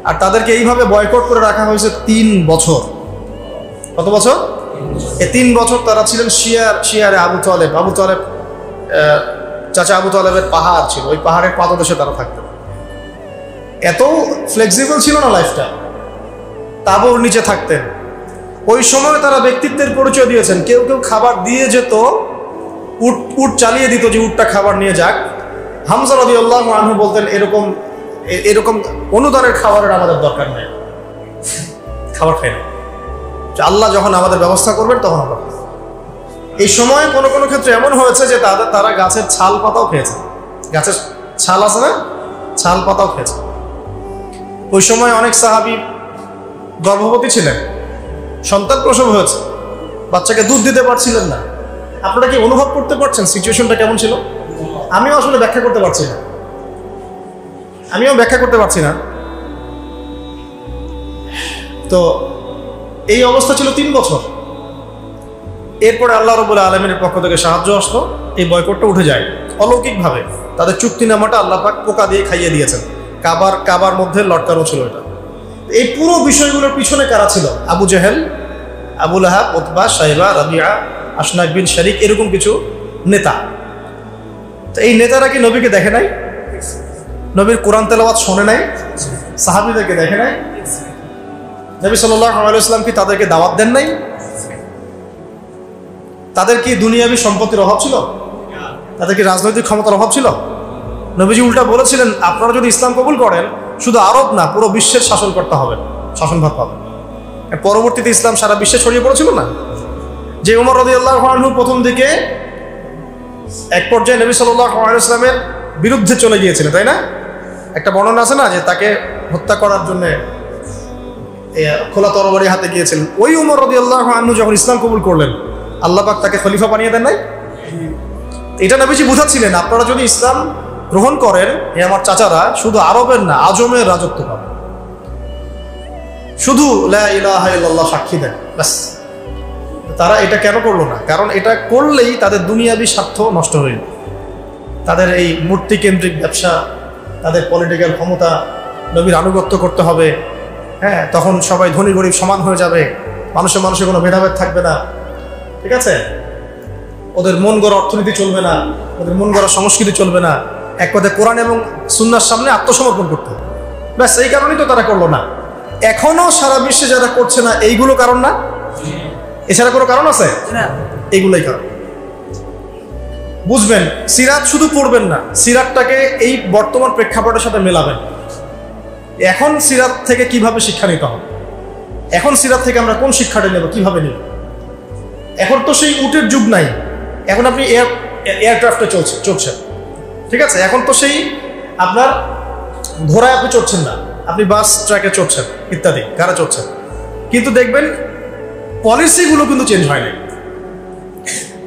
আর তাদেরকে এইভাবে বয়কট করে রাখা হয়েছে 3 বছর। কত বছর? এই 3 বছর তারা ছিলেন শিয়ারে আবু তালেব। আবু তালেব, চাচা আবু তালেবের পাহাড় ছিল, ওই পাহাড়ের পাদদেশে তারা থাকতেন। এত ফ্লেক্সিবল ছিল না লাইফটা। তাঁবুর নিচে থাকতেন, ওই সময় তারা ব্যক্তিত্বের পরিচয় দিয়েছেন। কেউ কেউ খাবার দিয়ে যেত, উট চালিয়ে দিত যে উটটা খাবার নিয়ে যাক। হামজা রাদিয়াল্লাহু আনহু বলতেন, এরকম অনুদানের খাবারের আমাদের দরকার নেই, খাবার খাই না, আল্লাহ যখন আমাদের ব্যবস্থা করবেন তখন আমরা। এই সময় কোনো কোনো ক্ষেত্রে এমন হয়েছে যে তারা গাছের ছাল পাতাও খেয়েছে, গাছের ছাল আছে না, ছাল পাতাও খেয়েছে। ওই সময় অনেক সাহাবী গর্ভবতী ছিলেন, সন্তান প্রসব হয়েছে, বাচ্চাকে দুধ দিতে পারছিলেন না। আপনারা কি অনুভব করতে পারছেন সিচুয়েশনটা কেমন ছিল? আমিও আসলে ব্যাখ্যা করতে পারছি না, তো এই অবস্থা ছিল 3 বছর। এরপরে আল্লাহ রাব্বুল আলামিনের পক্ষ থেকে সাহায্য আসলো, এই বয়কটটা উঠে যায় অলৌকিকভাবে। তাদের চুক্তিনামাটা আল্লাহ পাক পোকা দিয়ে খাইয়ে দিয়েছেন, কাবার মধ্যে লটকানো ছিল এটা। এই পুরো বিষয়গুলোর পিছনে কারা ছিল? আবু জেহেল, আবু লাহাব, উতবা, শাইবা, রাবিয়া, আসনাক বিন শারিক, এরকম কিছু নেতা। তো এই নেতারা কি নবীকে দেখে নাই? নবীর কোরআন তেলাওয়াত শোনে নাই? সাহাবীদেরকে দেখে নাই? নবী সাল্লাল্লাহু আলাইহি ওয়াসাল্লাম কি তাদেরকে দাওয়াত দেন নাই? তাদের কি দুনিয়াবী সম্পত্তির অভাব ছিল? তাদের কি রাজনৈতিক ক্ষমতার অভাব ছিল? নবীজি উল্টা বলেছিলেন, আপনারা যদি ইসলাম কবুল করেন, শুধু আরব না, পুরো বিশ্বের শাসন করতে হবে, শাসনভার পাবেন। পরবর্তীতে ইসলাম সারা বিশ্বে ছড়িয়ে পড়েছিল না? যে ওমর রাদিয়াল্লাহু আনহু প্রথম দিকে এক পর্যায়ে নবী সাল্লাল্লাহু আলাইহি ওয়াসাল্লামের বিরুদ্ধে চলে গিয়েছিলেন, তাই না? একটা বর্ণনা আছে না যে তাকে হত্যা করার জন্য খোলা তরবারি হাতে গিয়েছিলেন। ওই ওমর রাদিয়াল্লাহু আনহু যখন ইসলাম কবুল করলেন, আল্লাহ পাক তাকে খলিফা বানিয়ে দেন নাই? এটা নবীজি বুঝাচ্ছিলেন, আপনারা যদি ইসলাম গ্রহণ করেন, আমার চাচারা শুধু আরবের না, আজমের রাজত্ব পাবে, শুধু লা ইলাহা ইল্লাল্লাহ সাক্ষী দেন, ব্যাস। তারা এটা কেন করলো না? কারণ এটা করলেই তাদের দুনিয়াবী স্বার্থ নষ্ট হয়ে যাবে, তাদের এই মূর্তি কেন্দ্রিক ব্যবসা, তাদের পলিটিক্যাল ক্ষমতা, নবীর আনুগত্য করতে হবে। হ্যাঁ, তখন সবাই ধনী গরিব সমান হয়ে যাবে, মানুষে কোনো ভেদাভেদ থাকবে না, ঠিক আছে? ওদের মন গড়া অর্থনীতি চলবে না, ওদের মন গড়া সংস্কৃতি চলবে না। এক কথায় কোরআন এবং সুন্নাহর সামনে আত্মসমর্পণ করতে হবে, ব্যাস। এই কারণেই তো তারা করলো না। এখনো সারা বিশ্বে যারা করছে না, এইগুলো কারণ না? এছাড়া কোনো কারণ আছে? এইগুলোই কারণ। বুঝবেন, সিরাত শুধু পড়বেন না, সিরাতটাকে এই বর্তমান প্রেক্ষাপটের সাথে মেলাবেন। এখন সিরাত থেকে কিভাবে শিক্ষা নিতে হবে, এখন সিরাত থেকে আমরা কোন শিক্ষাটা নেব, কিভাবে নেব? এখন তো সেই উটের যুগ নাই, এখন আপনি এয়ারক্রাফটে চলছেন, ঠিক আছে? এখন তো সেই আপনার ঘোড়ায় আপনি চড়ছেন না, আপনি বাস ট্রাকে চড়ছেন, ইত্যাদি কারে চড়ছেন। কিন্তু দেখবেন পলিসিগুলো কিন্তু চেঞ্জ হয়নি।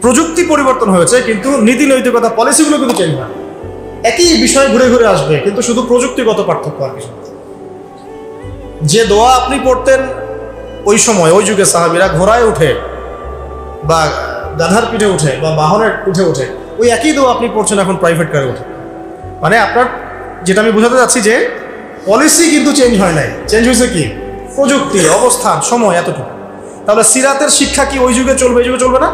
প্রযুক্তি পরিবর্তন হয়েছে, কিন্তু নীতি নৈতিকতা, পলিসিগুলো কিন্তু চেঞ্জ হয়। একই বিষয় ঘুরে ঘুরে আসবে, কিন্তু শুধু প্রযুক্তিগত পার্থক্য আর কিছু। যে দোয়া আপনি পড়তেন ওই সময়, ওই যুগে সাহাবীরা ঘোড়ায় উঠে বা গাধার পিঠে উঠে বা বাহনের পিঠে উঠে, ওই একই দোয়া আপনি পড়ছেন এখন প্রাইভেট কারে উঠে। মানে আপনার, যেটা আমি বোঝাতে যাচ্ছি যে পলিসি কিন্তু চেঞ্জ হয় নাই, চেঞ্জ হয়েছে কি? প্রযুক্তি, অবস্থান, সময়, এতটুকু। তাহলে সিরাতের শিক্ষা কি ওই যুগে চলবে, এই যুগে চলবে না?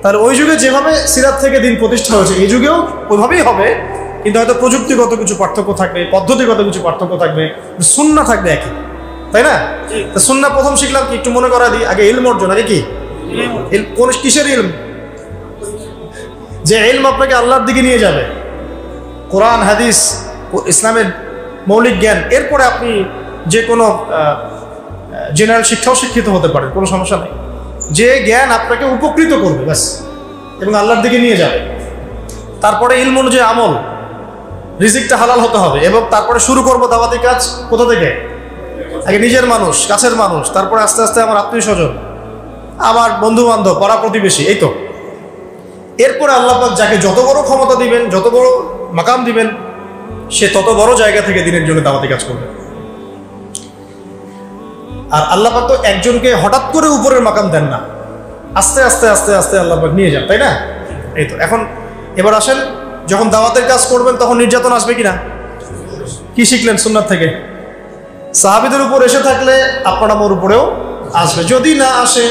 তাহলে ওই যুগে যেভাবে সিরাত থেকে দিন প্রতিষ্ঠা হয়েছে, এই যুগেও ওইভাবেই হবে, কিন্তু হয়তো প্রযুক্তিগত কিছু পার্থক্য থাকবে, পদ্ধতিগত কিছু পার্থক্য থাকবে, সুন্নাহ থাকবে একই, তাই না? তো সুন্নাহ প্রথম শিখলাম কি, একটু মনে করা দিই, আগে ইলম অর্জন, আগে কি? কোন কিসের ইলম? যে ইলম আপনাকে আল্লাহর দিকে নিয়ে যাবে, কোরআন, হাদিস, ইসলামের মৌলিক জ্ঞান। এরপরে আপনি যে কোনো জেনারেল শিক্ষাও শিক্ষিত হতে পারেন, কোনো সমস্যা নেই। যে জ্ঞান আপনাকে উপকৃত করবে ব্যাস, এবং আল্লাহর দিকে নিয়ে যাবে। তারপরে ইলম অনুযায়ী আমল, রিজিকটা হালাল হতে হবে, এবং তারপরে শুরু করবো দাওয়াতি কাজ। কোথা থেকে? আগে নিজের মানুষ, কাছের মানুষ, তারপরে আস্তে আস্তে আমার আত্মীয় স্বজন, আমার বন্ধু বান্ধব, পাড়া প্রতিবেশী, এই তো। এরপরে আল্লাহ পাক যাকে যত বড় ক্ষমতা দিবেন, যত বড় মাকাম দিবেন, সে তত বড় জায়গা থেকে দিনের জন্য দাওয়াতি কাজ করবে। আর আল্লাহ পাক তো একজনকে হঠাৎ করে উপরের মাকাম দেন না, আস্তে আস্তে আস্তে আস্তে আল্লাহ পাক নিয়ে যান, তাই না? এই তো। এবার আসেন, যখন দাওয়াতের কাজ করবেন তখন নির্যাতন আসবে কিনা? কি শিখলেন সুন্নাত থেকে? সাহাবীদের উপর এসে থাকলে আপনার আমার উপরেও আসবে। যদি না আসে,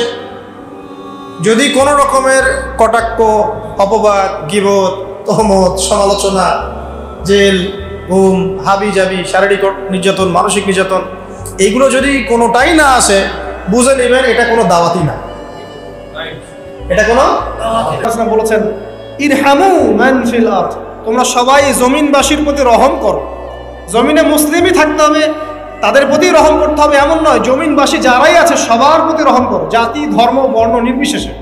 যদি কোনো রকমের কটাক্ষ, অপবাদ, গীবত, তহমত, সমালোচনা, জেল, ঘুম, হাবি জাবি, শারীরিক নির্যাতন, মানসিক নির্যাতন, এইগুলো যদি কোনোটাই না আসে, বুঝে নেবেন এটা কোনো দাওয়াতি না, এটা কোনো বলেছেন ইরহামু মান ফিল আরদ, তোমরা সবাই জমিনবাসীর প্রতি রহম করো। জমিনে মুসলিমই থাকতে হবে, তাদের প্রতি রহম করতে হবে এমন নয়, জমিনবাসী যারাই আছে সবার প্রতি রহম করো, জাতি ধর্ম বর্ণ নির্বিশেষে,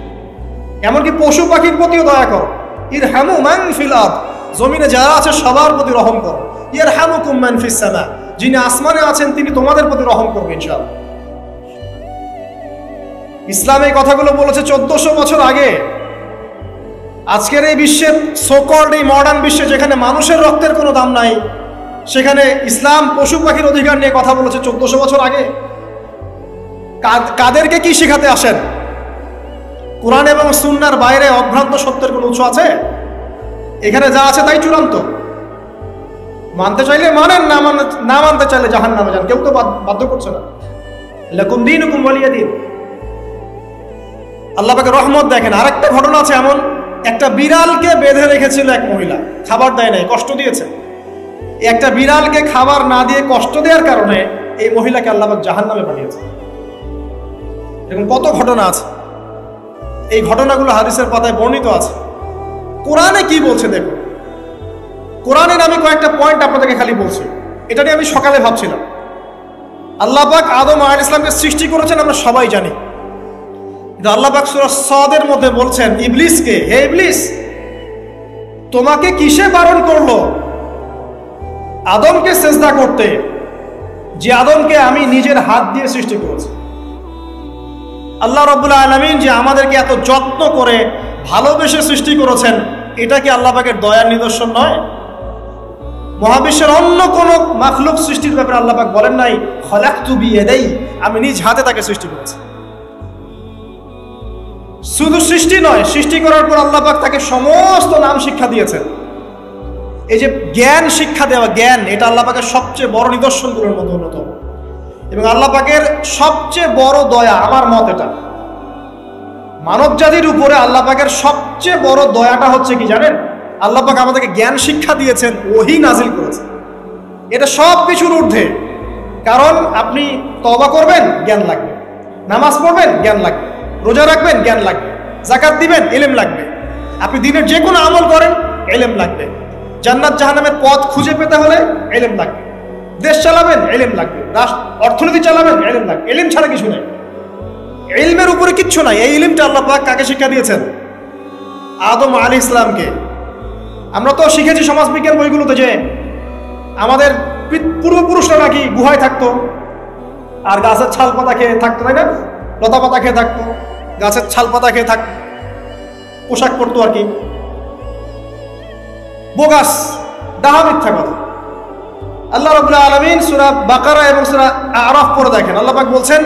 এমনকি পশু পাখির প্রতিও দয়া করো। ইরহামু মান ফিল আরদ, জমিনে যারা আছে সবার প্রতি রহম করো। ইয়ারহামুকুম মান ফিস সামা, যিনি আসমানে আছেন তিনি তোমাদের প্রতি রহম করবেন ইনশাআল্লাহ। ইসলাম এই কথাগুলো বলেছে 1400 বছর আগে। আজকের এই বিশ্বে, সোকল্ড এই মডার্ন বিশ্বে যেখানে মানুষের রক্তের কোনো দাম নাই, সেখানে ইসলাম পশু পাখির অধিকার নিয়ে কথা বলেছে 1400 বছর আগে। কাদেরকে কি শিখাতে আসেন? কোরআন এবং সুন্নাহর বাইরে অভ্রান্ত সত্যের কোনো উৎস আছে? এখানে যা আছে তাই চূড়ান্ত। মানতে চাইলে মানেন, না মানতে চাইলে জাহান্নামে যান, কেউ তো বাধ্য করছে না। লাকুম দীনুকুম ওয়ালিয়া দীন। আল্লাহ পাকের রহমত দেখেন। আরেকটা ঘটনা আছে এমন, একটা বিড়ালকে বেঁধে রেখেছিল এক মহিলা, খাবার দেয় নাই, কষ্ট দিয়েছে। একটা বিড়ালকে খাবার না দিয়ে কষ্ট দেওয়ার কারণে এই মহিলাকে আল্লাহ পাক জাহান্নামে পাঠিয়েছে। এরকম কত ঘটনা আছে, এই ঘটনাগুলো হাদিসের পাতায় বর্ণিত আছে। কোরআনে কি বলছে দেখুন। কোরআনের আমি কয়েকটা পয়েন্ট আপনাদেরকে খালি বলছি, এটা নিয়ে আমি সকালে ভাবছিলাম। আল্লাহ পাক আদম আলাইহিস সালামকে সৃষ্টি করেছেন আমরা সবাই জানি, কিন্তু আল্লাহ পাক সূরা সাদের মধ্যে বলছেন ইবলিসকে, হে ইবলিস তোমাকে কিসে বারণ করলো আদমকে সিজদা করতে, যে আদমকে আমি নিজের হাত দিয়ে সৃষ্টি করেছি। আল্লাহ রাব্বুল আলামিন যে আমাদেরকে এত যত্ন করে ভালোবেসে সৃষ্টি করেছেন, এটা কি আল্লাহ পাকের দয়ার নিদর্শন নয়? মহাবিশ্বের অন্য কোন মাখলুক সৃষ্টির ব্যাপারে আল্লাহ পাক বলেন নাই খলাকতু বিয়াদাই, আমি নিজ হাতে তাকে সৃষ্টি করেছি। শুধু সৃষ্টি নয়, সৃষ্টি করার পর আল্লাহ পাক তাকে সমস্ত নাম শিক্ষা দিয়েছেন। এই যে জ্ঞান শিক্ষা দেওয়া, জ্ঞান, এটা আল্লাহ পাকের সবচেয়ে বড় নিদর্শনগুলোর মধ্যে অন্যতম। এবং আল্লাহ পাকের সবচেয়ে বড় দয়া, আমার মত এটা, মানব জাতির উপরে আল্লাহ পাকের সবচেয়ে বড় দয়াটা হচ্ছে কি জানেন? আল্লাহ পাক আমাদেরকে জ্ঞান শিক্ষা দিয়েছেন, ওহী নাজিল করেছেন। এটা সব কিছুর ঊর্ধ্বে। কারণ আপনি তওবা করবেন, জ্ঞান লাগবে। নামাজ পড়বেন, জ্ঞান লাগবে। রোজা রাখবেন, জ্ঞান লাগবে। যাকাত দিবেন, ইলম লাগবে। আপনি দিনের যে কোনো আমল করেন, ইলম লাগবে। জান্নাত জাহান্নামের পথ খুঁজে পেতে হলে ইলম লাগবে। দেশ চালাবেন, ইলম লাগবে। অর্থনীতি চালাবেন, ইলম লাগবে। ইলম ছাড়া কিছু নেই, ইলমের উপরে কিচ্ছু নাই। এই ইলমটা আল্লাহ পাক কাকে শিক্ষা দিয়েছেন? আদম আলাইহিস সালামকে। আমরা তো শিখেছি সমাজবিজ্ঞান বইগুলোতে যে আমাদের পূর্বপুরুষরা নাকি গুহায় থাকতো আর গাছের ছাল পাতা খেয়ে থাকতো, তাই না? লতা পাতা খেয়ে থাকতো, গাছের ছাল পাতা খেয়ে থাকতো, পোশাক পরতো আর কি। বোগাস, ডাহা, মিথ্যা কথা। আল্লাহ রাব্বুল আলামিন সূরা বাকারা এবং সূরা আরাফ পড়ে দেখেন, আল্লাহ পাক বলছেন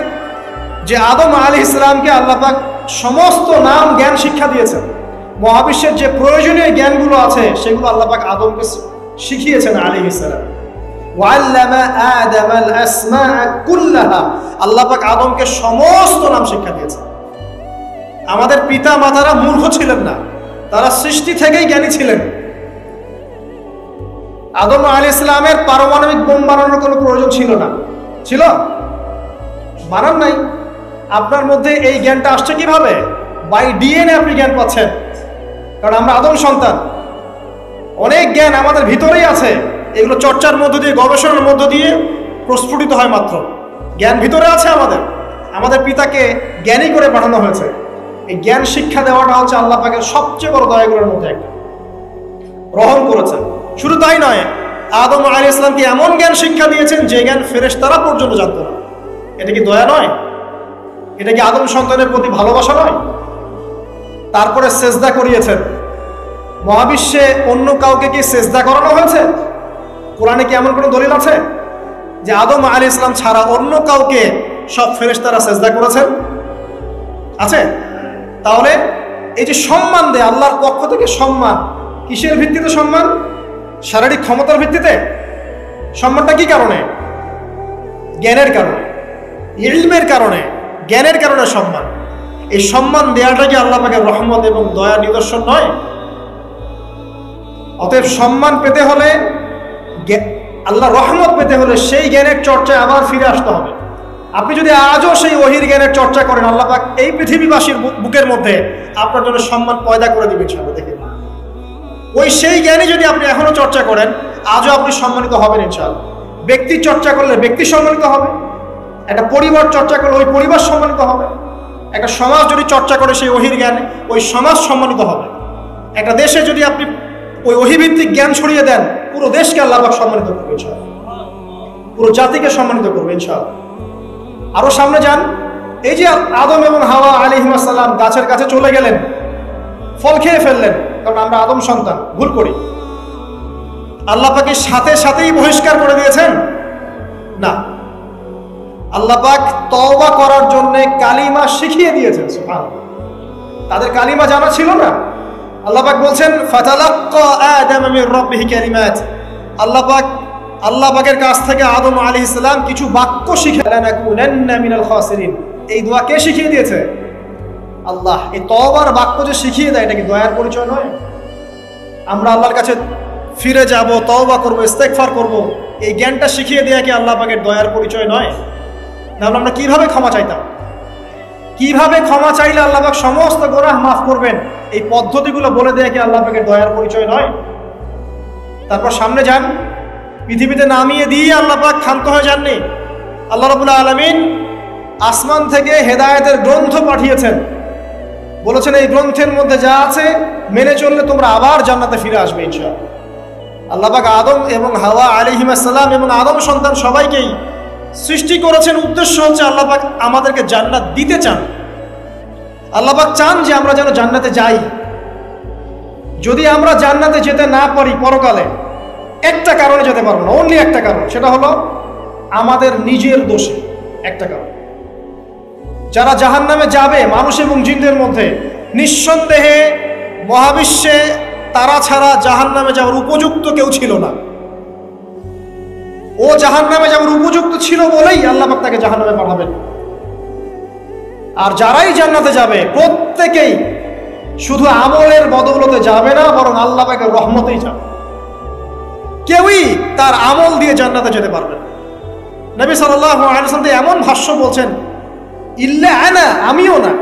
যে আদম আলাইহিস সালামকে আল্লাহ পাক সমস্ত নাম জ্ঞান শিক্ষা দিয়েছেন। মহাবিশ্বের যে প্রয়োজনীয় জ্ঞানগুলো আছে সেগুলো আল্লাহ পাক আদমকে শিখিয়েছেন আলাইহিস সালাম। ওয়াল্লামা আদামাল আসমাআ কুল্লাহা, আল্লাহ পাক আদমকে সমস্ত নাম শিক্ষা দিয়েছেন। আমাদের পিতা মাতারা মূর্খ ছিলেন না, তারা সৃষ্টি থেকেই জ্ঞানী ছিলেন। আদম আলাইহিস সালামের পারমাণবিক বোম বানানোর কোনো প্রয়োজন ছিল না, ছিল? বানান নাই। আপনার মধ্যে এই জ্ঞানটা আসছে কিভাবে? বাই ডিএনএ আপনি জ্ঞান পাচ্ছেন, কারণ আমরা আদম সন্তান। অনেক জ্ঞান আমাদের ভিতরেই আছে, এগুলো চর্চার মধ্য দিয়ে, গবেষণার মধ্য দিয়ে প্রস্ফুটিত হয় মাত্র। জ্ঞান ভিতরে আছে আমাদের, আমাদের পিতাকে জ্ঞানী করে পাঠানো হয়েছে। এই জ্ঞান শিক্ষা দেওয়াটা হচ্ছে আল্লাহ পাকের সবচেয়ে বড় দয়াগুলোর মধ্যে একটা, রহম করেছেন। শুধু তাই নয়, আদম আলাইহিস সালামকে এমন জ্ঞান শিক্ষা দিয়েছেন যে জ্ঞান ফেরেশতারা পর্যন্ত জানতো না। এটা কি দয়া নয়? এটা কি আদম সন্তানের প্রতি ভালোবাসা নয়? তারপরে সেজদা করিয়েছেন। মহাবিশ্বে অন্য কাউকে কি সেজদা করানো হয়েছে? কোরআনে কি এমন কোনো দলিল আছে যে আদম আলাইহিস সালাম ছাড়া অন্য কাউকে সব ফেরেশতারা সেজদা করেছেন? আছে? তাহলে এই যে সম্মান দেয় আল্লাহর পক্ষ থেকে, সম্মান কিসের ভিত্তিতে? সম্মান শারীরিক ক্ষমতার ভিত্তিতে? সম্মানটা কি কারণে? জ্ঞানের কারণে, ইলমের কারণে, জ্ঞানের কারণে সম্মান। এই সম্মান দেওয়াটা কি আল্লাহ পাকের রহমত এবং দয়ার নিদর্শন নয়? অতএব সম্মান পেতে হলে, আল্লাহ রহমত পেতে হলে সেই জ্ঞানের চর্চায় আবার ফিরে আসতে হবে। আপনি যদি আজও সেই ওহির জ্ঞানের চর্চা করেন, আল্লাহ পাক এই পৃথিবীবাসীর বুকের মধ্যে আপনার জন্য সম্মান পয়দা করে দিবেন ইনশাআল্লাহ। দেখে ওই সেই জ্ঞানে যদি আপনি এখনো চর্চা করেন, আজও আপনি সম্মানিত হবেন ইনশাআল্লাহ। ব্যক্তি চর্চা করলে ব্যক্তি সম্মানিত হবে, একটা পরিবার চর্চা করলে ওই পরিবার সম্মানিত হবে, একটা সমাজ যদি চর্চা করে সেই ওহির জ্ঞানে ওই সমাজ সম্মানিত হবে। একটা দেশে যদি আপনি ওই ওহিভিত্তিক জ্ঞান ছড়িয়ে দেন, পুরো দেশকে আল্লাহ পাক সম্মানিত করবে ইনশাআল্লাহ, পুরো জাতিকে সম্মানিত করবে ইনশাআল্লাহ। আরো সামনে যান, এই যে আদম এবং হাওয়া আলাইহিস সালাম গাছের কাছে চলে গেলেন, ফল খেয়ে ফেললেন, কারণ আমরা আদম সন্তান, ভুল করি। আল্লাহ পাক সাথে সাথেই বহিষ্কার করে দিয়েছেন? না, আল্লাহ পাক তওবা করার জন্য কালিমা শিখিয়ে দিয়েছেন। সুবহানাল্লাহ, তাদের কালিমা জানা ছিল না। আল্লাহ পাক বলছেন ফাতালাক্কা আদম মির রাব্বিহি কালিমাত, আল্লাহ পাকের কাছ থেকে আদম আলাইহিস সালাম কিছু বাক্য শিখে লানাকুনান্না মিনাল খাসিরিন। এই দোয়া কে শিখিয়ে দিয়েছে? আল্লাহ। এই তওবার বাক্য যে শিখিয়ে দেয়, এটা কি দয়ার পরিচয় নয়? আমরা আল্লাহর কাছে ফিরে যাব, তওবা করব, ইস্তেগফার করব, এই জ্ঞানটা শিখিয়ে দেয়া কি আল্লাহ পাকের দয়ার পরিচয় নয়? তাহলে আমরা কিভাবে ক্ষমা চাইতাম? কিভাবে ক্ষমা চাইলে আল্লাহ পাক সমস্ত গুনাহ মাফ করবেন, এই পদ্ধতিগুলো বলে দেয়া কি আল্লাহ পাকের দয়ার পরিচয় নয়? তারপর সামনে যান, পৃথিবীতে নামিয়ে দিয়ে আল্লাহ পাক ক্ষান্ত হয়ে যাননি। আল্লাহ রাব্বুল আলামিন আসমান থেকে হেদায়েতের গ্রন্থ পাঠিয়েছেন, বলেছেন এই গ্রন্থের মধ্যে যা আছে মেনে চললে তোমরা আবার জান্নাতে ফিরে আসবে ইনশাআল্লাহ। আল্লাহ পাক আদম এবং হাওয়া আলাইহিস সালাম এবং আদম সন্তান সবাইকেই সৃষ্টি করেছেন, উদ্দেশ্য হচ্ছে আল্লাহ পাক আমাদেরকে জান্নাত দিতে চান। আল্লাহ পাক চান যে আমরা যেন জান্নাতে যাই। যদি আমরা জান্নাতে যেতে না পারি পরকালে, একটা কারণে যেতে পারবো না, অনলি একটা কারণ, সেটা হলো আমাদের নিজের দোষে। একটা কারণ, যারা জাহান্নামে যাবে মানুষ এবং জিনদের মধ্যে, নিঃসন্দেহে মহাবিশ্বে তারা ছাড়া জাহান্নামে যাওয়ার উপযুক্ত কেউ ছিল না। ও জাহান্নামে যাওয়ার উপযুক্ত ছিল বলেই আল্লাহ পাক তাকে জাহান্নামে পাঠাবেন। আর যারাই জান্নাতে যাবে প্রত্যেকেই শুধু আমলের বদৌলতে যাবে না, বরং আল্লাহ পাকের রহমতেই যাবে। কেউই তার আমল দিয়ে জান্নাতে যেতে পারবে না। নবী সাল্লাল্লাহু আলাইহি ওয়াসাল্লাম এমন ভাষ্য বলছেন, ইল্লা আনা, আমিও না,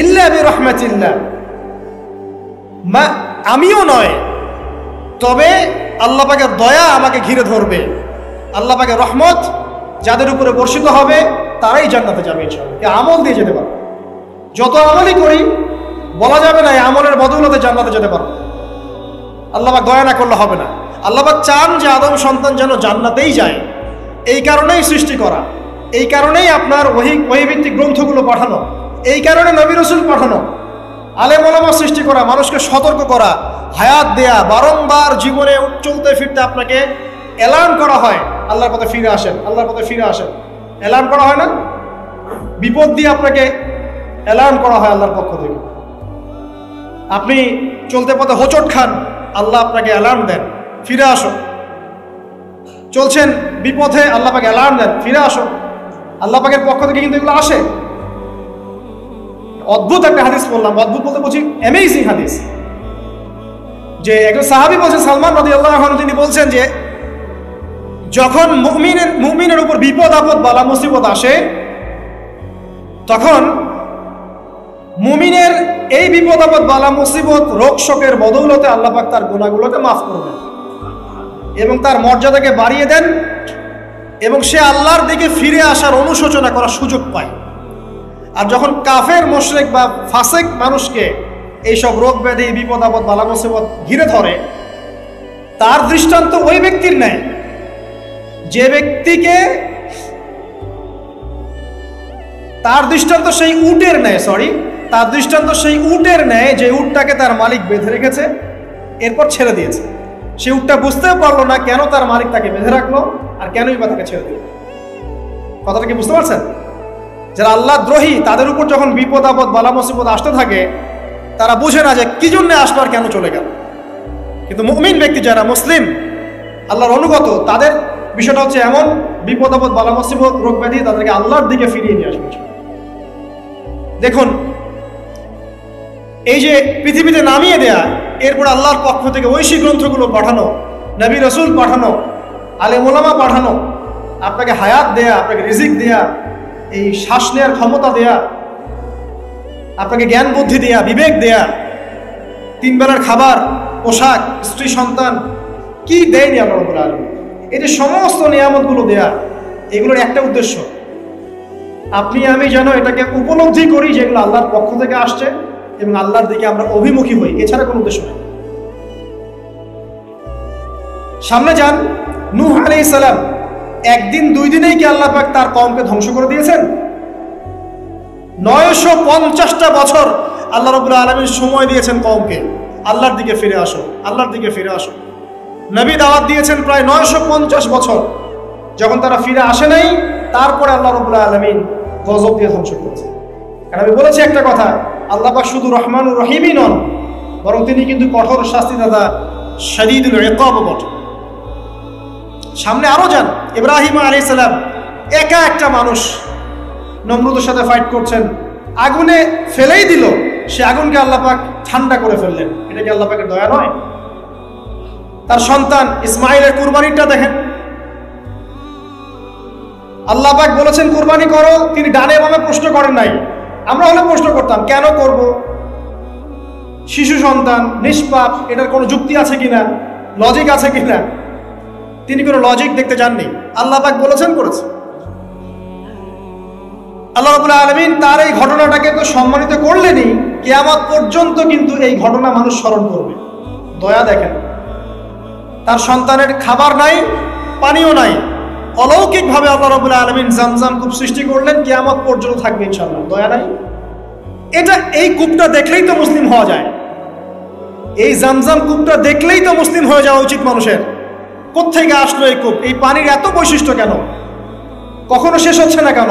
ইল্লা বিরহমাতিল্লাহ, আমিও নয়, তবে আল্লাহ পাকের দয়া আমাকে ঘিরে ধরবে। আল্লাহ পাকের রহমত যাদের উপরে বর্ষিত হবে তারাই জান্নাতে যাবে ইনশাআল্লাহ। এই আমল দিয়ে যেতে পারবে। যত আমলই করি বলা যাবে না এই আমলের বদৌলতে জান্নাতে যেতে পারবে। আল্লাহ পাক দয়া না করলে হবে না। আল্লাহ পাক চান যে আদম সন্তান যেন জান্নাতেই যায়। এই কারণেই সৃষ্টি করা, এই কারণেই আপনার ওহীভিত্তিক গ্রন্থগুলো পাঠানো, এই কারণে নবী রাসূল পাঠানো, আলেম ওলামা সৃষ্টি করা, মানুষকে সতর্ক করা, হায়াত দেয়া, বারংবার জীবনে চলতে ফিরতে আপনাকে অ্যালার্ম করা হয়, আল্লাহর পথে ফিরে আসেন, আল্লাহর পথে ফিরে আসেন। অ্যালার্ম করা হয় না? বিপদ দিয়ে আপনাকে অ্যালার্ম করা হয় আল্লাহর পক্ষ থেকে। আপনি চলতে পথে হোঁচট খান, আল্লাহ আপনাকে অ্যালার্ম দেন, ফিরে আসো। চলছেন বিপথে, আল্লাহ পাকে অ্যালার্ম দেন, ফিরে আসো। আল্লাহ পাকের পক্ষ থেকে কিন্তু এগুলো আসে। অদ্ভুত একটা হাদিস বললাম, অদ্ভুত বলতে বলছি অ্যামেজিং হাদিস, যে একজন সাহাবী বলছেন, সালমান রাদিয়াল্লাহু আনহু, তিনি বলছেন যে যখন মুমিনের উপর বিপদ আপদ বালা মুসিবত আসে, তখন মুমিনের এই বিপদ আপদ বালা মুসিবত রোগ শোকের বদৌলতে আল্লাহ পাক তার গুনাহগুলোকে মাফ করবেন এবং তার মর্যাদাকে বাড়িয়ে দেন, এবং সে আল্লাহর দিকে ফিরে আসার অনুশোচনা করার সুযোগ পায়। আর যখন কাফের মুশরিক বা ফাসিক মানুষকে এইসব রোগ ব্যাধি বিপদ আপদ বালা মুসিবত ঘিরে ধরে, তার দৃষ্টান্ত ওই ব্যক্তির ন্যায় যে ব্যক্তিকে, তার দৃষ্টান্ত সেই উটের ন্যায়, তার দৃষ্টান্ত সেই উটের ন্যায় যে উটটাকে তার মালিক বেঁধে রেখেছে, এরপর ছেড়ে দিয়েছে। সে উটটা বুঝতেও পারলো না কেন তার মালিক তাকে বেঁধে রাখলো আর কেনই বা তাকে ছেড়ে দিল। কথাটা কি বুঝতে পারছেন? যারা আল্লাহ দ্রোহী, তাদের উপর যখন বিপদ আপদ বালা মুসিবত আসতে থাকে, তারা বুঝে না যে কি জন্য আসলো আর কেন চলে গেল। কিন্তু মুমিন ব্যক্তি যারা মুসলিম, আল্লাহর অনুগত, তাদের বিষয়টা হচ্ছে এমন, বিপদ আপদ বালা মুসিবত রোগ ব্যাধি তাদেরকে আল্লাহর দিকে ফিরিয়ে নিয়ে আসবে। দেখুন, এই যে পৃথিবীতে নামিয়ে দেয়া, এরপর আল্লাহর পক্ষ থেকে ঐশী গ্রন্থগুলো পাঠানো, নবী রাসূল পাঠানো, আলেম ওলামা পাঠানো, আপনাকে হায়াত দেয়া, আপনাকে রিজিক দেয়া, এই শ্বাস নেওয়ার ক্ষমতা দেয়া, আপনাকে জ্ঞান বুদ্ধি দেয়া, বিবেক দেয়া, 3 বেলার খাবার, পোশাক, স্ত্রী সন্তান, কি দেয়নি আল্লাহ রাব্বুল আলামিন? এই যে সমস্ত নিয়ামতগুলো দেয়া, এগুলোর একটা উদ্দেশ্য, আপনি আমি যেন এটাকে উপলব্ধি করি যে এগুলো আল্লাহর পক্ষ থেকে আসছে এবং আল্লাহর দিকে আমরা অভিমুখী হই, এছাড়া কোনো উদ্দেশ্য নেই। সামনে যান, নূহ আলাইহিস সালাম, একদিন 2 দিনেই কি আল্লাহ পাক তার কওমকে ধ্বংস করে দিয়েছেন? 950টা বছর আল্লাহ রাব্বুল আলামিন সময় দিয়েছেন কওমকে, আল্লাহর দিকে ফিরে আসো, আল্লাহর দিকে ফিরে আসো। নবী দাওয়াত দিয়েছেন প্রায় 950 বছর, যখন তারা ফিরে আসে নাই, তারপরে আল্লাহ রাব্বুল আলামিন গজব দিয়ে ধ্বংস করেছেন। কারণ আমি বলেছি একটা কথা, আল্লাহ পাক শুধু রহমানুর রহিমই নন, বরং তিনি কিন্তু কঠোর শাস্তিদাতা, শাদীদুল ইকাব বটে। সামনে আরো যান, ইব্রাহিম আলাইহিস সালাম একা একটা মানুষ নমরুদের সাথে ফাইট করছেন, আগুনে ফেলেই দিল, সে আগুনকে আল্লাহ পাক ঠান্ডা করে ফেললেন। এটা কি আল্লাহ পাকের দয়া নয়? তার সন্তান ইসমাইলের কুরবানিটা দেখেন, আল্লাহ পাক বলেছেন কুরবানি করো, তিনি ডানে বামে প্রশ্ন করেন নাই। আমরা হলে প্রশ্ন করতাম, কেন করব? শিশু সন্তান, নিষ্পাপ, এটার কোনো যুক্তি আছে কিনা, লজিক আছে কিনা? তিনি কোনো লজিক দেখতে যাননি, আল্লাহ পাক বলেছেন করেছে। আল্লাহ রাব্বুল আলামিন তার এই ঘটনাটাকে তো সম্মানিত করলেনই, কিয়ামত পর্যন্ত কিন্তু এই ঘটনা মানুষ স্মরণ করবে। দয়া দেখেন, তার সন্তানের খাবার নাই, পানিও নাই, অলৌকিকভাবে আল্লাহ রাব্বুল আলামিন জামজাম কূপ সৃষ্টি করলেন, কিয়ামত পর্যন্ত থাকবে ইনশাআল্লাহ। দয়া নাই? এটা, এই কূপটা দেখলেই তো মুসলিম হওয়া যায়, এই জামজাম কূপটা দেখলেই তো মুসলিম হয়ে যাওয়া উচিত মানুষের। কোত্থেকে আসলো এই কূপ? এই পানির এত বৈশিষ্ট্য কেন? কখনো শেষ হচ্ছে না কেন?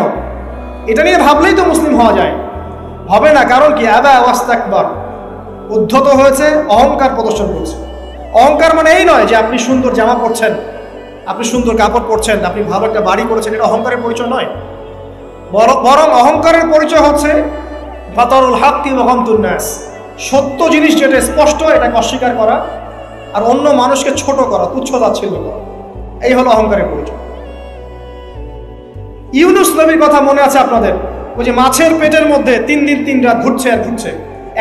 এটা নিয়ে ভাবলেই তো মুসলিম হওয়া যায়। হবে না, কারণ কি? আবা ওয়াস্তাকবার, উদ্ধত হয়েছে, অহংকার প্রদর্শন করছে। অহংকার মানে এই নয় যে আপনি সুন্দর জামা পরছেন, আপনি সুন্দর কাপড় পরছেন, আপনি ভালো একটা বাড়ি করেছেন, এটা অহংকারের পরিচয় নয়। বরং অহংকারের পরিচয় হচ্ছে বাতারুল হাক্কি ওয়া গামতুন নাস, সত্য জিনিস যেটা স্পষ্ট এটাকে অস্বীকার করা, আর অন্য মানুষকে ছোট করা, তুচ্ছ-তাচ্ছিল্য করা, এই হলো অহংকারের পরিচয়। ইউনুস নবীর কথা মনে আছে আপনাদের? ওই যে মাছের পেটের মধ্যে 3 দিন 3 রাত ঘুরছে আর ঘুরছে,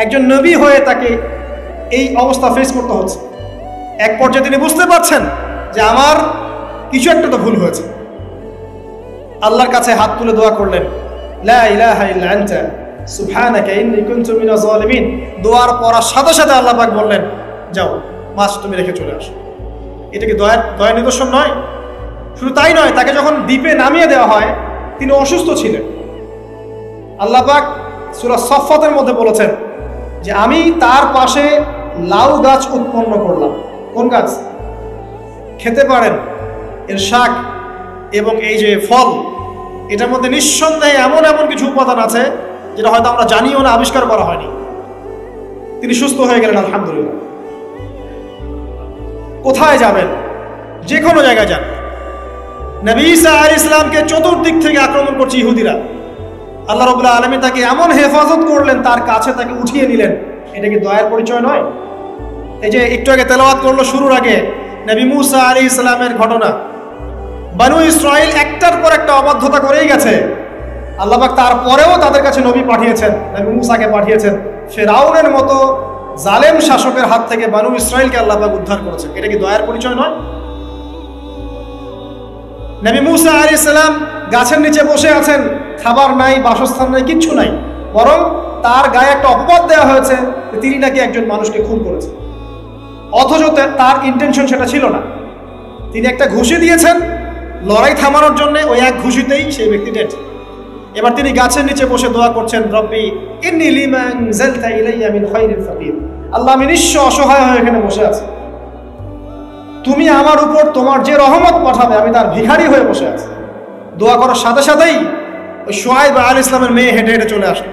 একজন নবী হয়ে তাকে এই অবস্থা ফেস করতে হচ্ছে। এক পর্যায়ে তিনি বুঝতে পারছেন যে আমার কিছু একটা তো ভুল হয়েছে। আল্লাহর কাছে হাত তুলে দোয়া করলেন, লা ইলাহা ইল্লা আনতা সুবহানাকা ইন্নী কুনতু মিনাজ জালিমিন। দোয়ার পড়ার সাথে সাথে আল্লাহ পাক বললেন, যাও মাছ তুমি রেখে চলে আসো। এটা কি দয়া নিদর্শন নয়? শুধু তাই নয়, তাকে যখন দ্বীপে নামিয়ে দেওয়া হয়, তিনি অসুস্থ ছিলেন। আল্লাহ পাক সূরা সফফাতের মধ্যে বলেছেন যে আমি তার পাশে লাউ গাছ উৎপন্ন করলাম। কোন গাছ? খেতে পারেন, এর শাক এবং এই যে ফল, এটার মধ্যে নিঃসন্দেহে এমন এমন কিছু উপাদান আছে যেটা হয়তো আমরা জানিও না, আবিষ্কার করা হয়নি। তিনি সুস্থ হয়ে গেলেন, আলহামদুলিল্লাহ। কোথায় যাবেন? যে কোনো জায়গায় যান। নবী ঈসা আলাইহিস সালামকে চতুর্দিক থেকে আক্রমণ করছে ইহুদিরা। আল্লাহ রাব্বুল আলামিন তাকে এমন হেফাজত করলেন, তার কাছে তাকে উঠিয়ে নিলেন। এটা কি দয়ার পরিচয় নয়? এই যে একটু আগে তেলাওয়াত করলো শুরুর আগে নবী মূসা আলাইহিস সালামের ঘটনা, বনু ইসরাইল একটার পর একটা অবাধ্যতা করেই গেছে। আল্লাহ পাক তারপরেও তাদের কাছে নবী পাঠিয়েছেন, নবী মূসাকে পাঠিয়েছেন। ফিরআউনের মতো জালেম শাসকের হাত থেকে বনু ইসরাইলকে আল্লাহ পাক উদ্ধার করেছেন। এটা কি দয়ার পরিচয় নয়? নবী মূসা আলাইহিস সালাম গাছের নিচে বসে আছেন, খাবার নাই, বাসস্থান নাই, কিচ্ছু নাই, বরং তার গায়ে একটা অপবাদ দেওয়া হয়েছে যে তিনি নাকি একজন মানুষকে খুন করেছেন। অথচ তার ইন্টেনশন সেটা ছিল না। তিনি একটা ঘুষি দিয়েছেন লড়াই থামানোর জন্য, ওই এক ঘুষিতেই সেই ব্যক্তি ডেড। এবার তিনি গাছের নিচে বসে দোয়া করছেন, রব্বি ইন্নী লিমা আনজালতা ইলাইয়া মিন খায়রিন ফাকির। আল্লাহ, আমি নিঃস্ব অসহায় হয়ে এখানে বসে আছি, তুমি আমার উপর তোমার যে রহমত পাঠাবে আমি তার ভিখারি হয়ে বসে আছি। দোয়া করার সাথে সাথেই ওই শুআয়ব আলাইহিস সালামের মেয়ে হেঁটে হেঁটে চলে আসেন।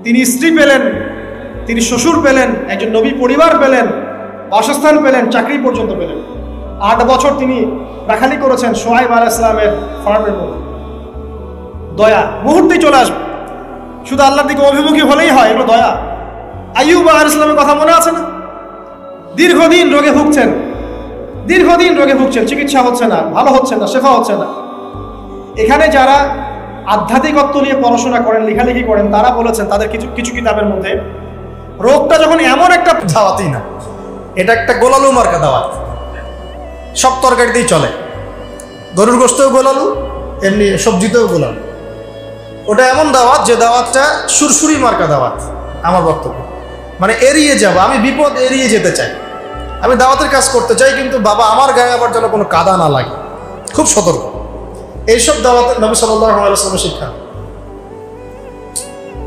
তিনি স্ত্রী পেলেন, তিনি শ্বশুর পেলেন, একজন নবী পরিবার পেলেন, বাসস্থান পেলেন, চাকরি পর্যন্ত পেলেন। 8 বছর তিনি রাখালি করেছেন শুআয়ব আলাইহিস সালামের ফার্মের মধ্যে। দয়া মুহূর্তেই চলে আসবে, শুধু আল্লাহর দিকে অভিমুখী হলেই হয়, এগুলো দয়া। আইয়ুব আলাইহিস সালামের কথা মনে আছে না? দীর্ঘদিন রোগে ভুগছেন, দীর্ঘদিন রোগে ভুগছেন, চিকিৎসা হচ্ছে না, ভালো হচ্ছে না, শেফা হচ্ছে না। এখানে যারা আধ্যাত্মিকত্ব নিয়ে পড়াশোনা করেন, লেখালেখি করেন, তারা বলেছেন তাদের কিছু কিছু কিতাবের মধ্যে, রোগটা যখন এমন একটা দাওয়াতই না, এটা একটা গোলালু মার্কা দাওয়াত। সব তরকারিতেই চলে, গরুর গোশতেও গোলালু, এমনি সবজিতেও গোলালু। ওটা এমন দাওয়াত যে দাওয়াতটা সুরসুরি মার্কা দাওয়াত। আমার বক্তব্য মানে এড়িয়ে যাব, আমি বিপদ এড়িয়ে যেতে চাই, আমি দাওয়াতের কাজ করতে চাই, কিন্তু বাবা আমার গায়ে আবার যেন কোনো কাদা না লাগে, খুব সতর্ক। এইসব দাওয়াতের নবী সাল্লাল্লাহু আলাইহি ওয়াসাল্লামের শিক্ষা।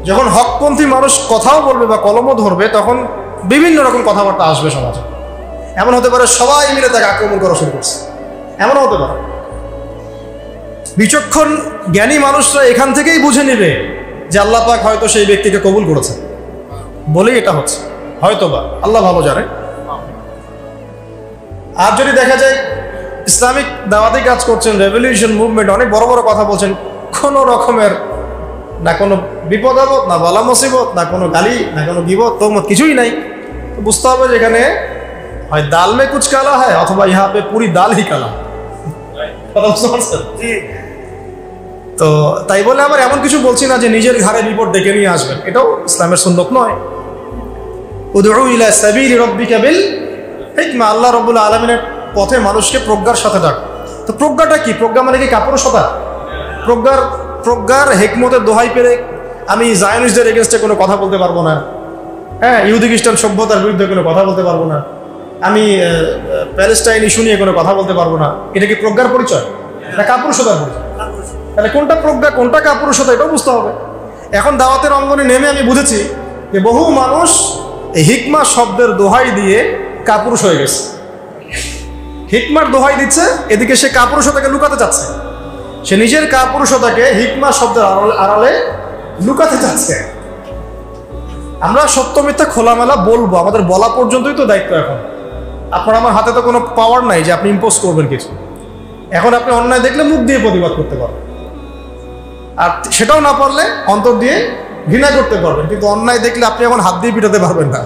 যখন হকপন্থী মানুষ কথাও বলবে বা কলমও ধরবে, তখন বিভিন্ন রকম কথাবার্তা আসবে সমাজে। এমন হতে পারে সবাই মিলে তাকে আক্রমণ করা শুরু করছে, এমনও হতে পারে। বিচক্ষণ জ্ঞানী মানুষরা এখান থেকেই বুঝে নেবে যে আল্লাহ পাক হয়তো সেই ব্যক্তিকে কবুল করেছেন বলেই এটা হচ্ছে, হয়তোবা, আল্লাহ ভালো জানে। আর যদি দেখা যায় ইসলামিক দাওয়াতি কাজ করছেন, রেভলিউশন মুভমেন্ট, অনেক বড় বড় কথা বলছেন, কোনো রকমের না কোনো বিপদ আপদ, না বালা মুসিবত, না কোনো গালি, না কোনো গিবত তহমত, কিছুই নাই, তো বুঝতে হবে যে এখানে হয় দাল মে কুচ কালা হয়, অথবা ইহা পে পুরি দাল হি কালা। কথা বুঝতে পারছেন? তো তাই বলে আমার এমন কিছু বলছি না যে নিজের ঘাড়ে বিপদ ডেকে নিয়ে আসবেন, এটাও ইসলামের সুন্নত নয়। উদউ ইলা সাবিলি রাব্বিকা বিল হিকমা, আল্লাহ রাব্বুল আলামিনের পথে মানুষকে প্রজ্ঞার সাথে ডাক। তো প্রজ্ঞাটা কি? প্রজ্ঞা মানে কি কাপুরুষতা? প্রজ্ঞার হেকমতের দোহাই পেরে আমি জায়নিস্টদের এগেনস্টে কোনো কথা বলতে পারবো না, হ্যাঁ, ইহুদি খ্রিস্টান সভ্যতার বিরুদ্ধে কোনো কথা বলতে পারবো না, আমি প্যালেস্টাইন ইস্যু নিয়ে কোনো কথা বলতে পারবো না, এটা কি প্রজ্ঞার পরিচয় না কাপুরুষতার পরিচয়? তাহলে কোনটা প্রজ্ঞা কোনটা কাপুরুষতা এটাও বুঝতে হবে। এখন দাওয়াতের অঙ্গনে নেমে আমি বুঝেছি যে বহু মানুষ এই হিকমা শব্দের দোহাই দিয়ে কাপুরুষ হয়ে গেছে। হিকমার দোহাই দিচ্ছে, এদিকে সে কাপুরুষতাকে লুকাতে চাচ্ছে, সে নিজের কাপুরুষতাকে হিকমা শব্দের আড়ালে লুকাতে চাচ্ছে। আমরা সত্য মিথ্যা খোলামেলা বলবো, আমাদের বলা পর্যন্তই তো দায়িত্ব। এখন আপনার আমার হাতে তো কোনো পাওয়ার নাই যে আপনি ইম্পোজ করবেন কিছু। এখন আপনি অন্যায় দেখলে মুখ দিয়ে প্রতিবাদ করতে পারবেন, আর সেটাও না পারলে অন্তর দিয়ে ঘৃণা করতে পারবেন, কিন্তু অন্যায় দেখলে আপনি এখন হাত দিয়ে পিটাতে পারবেন না।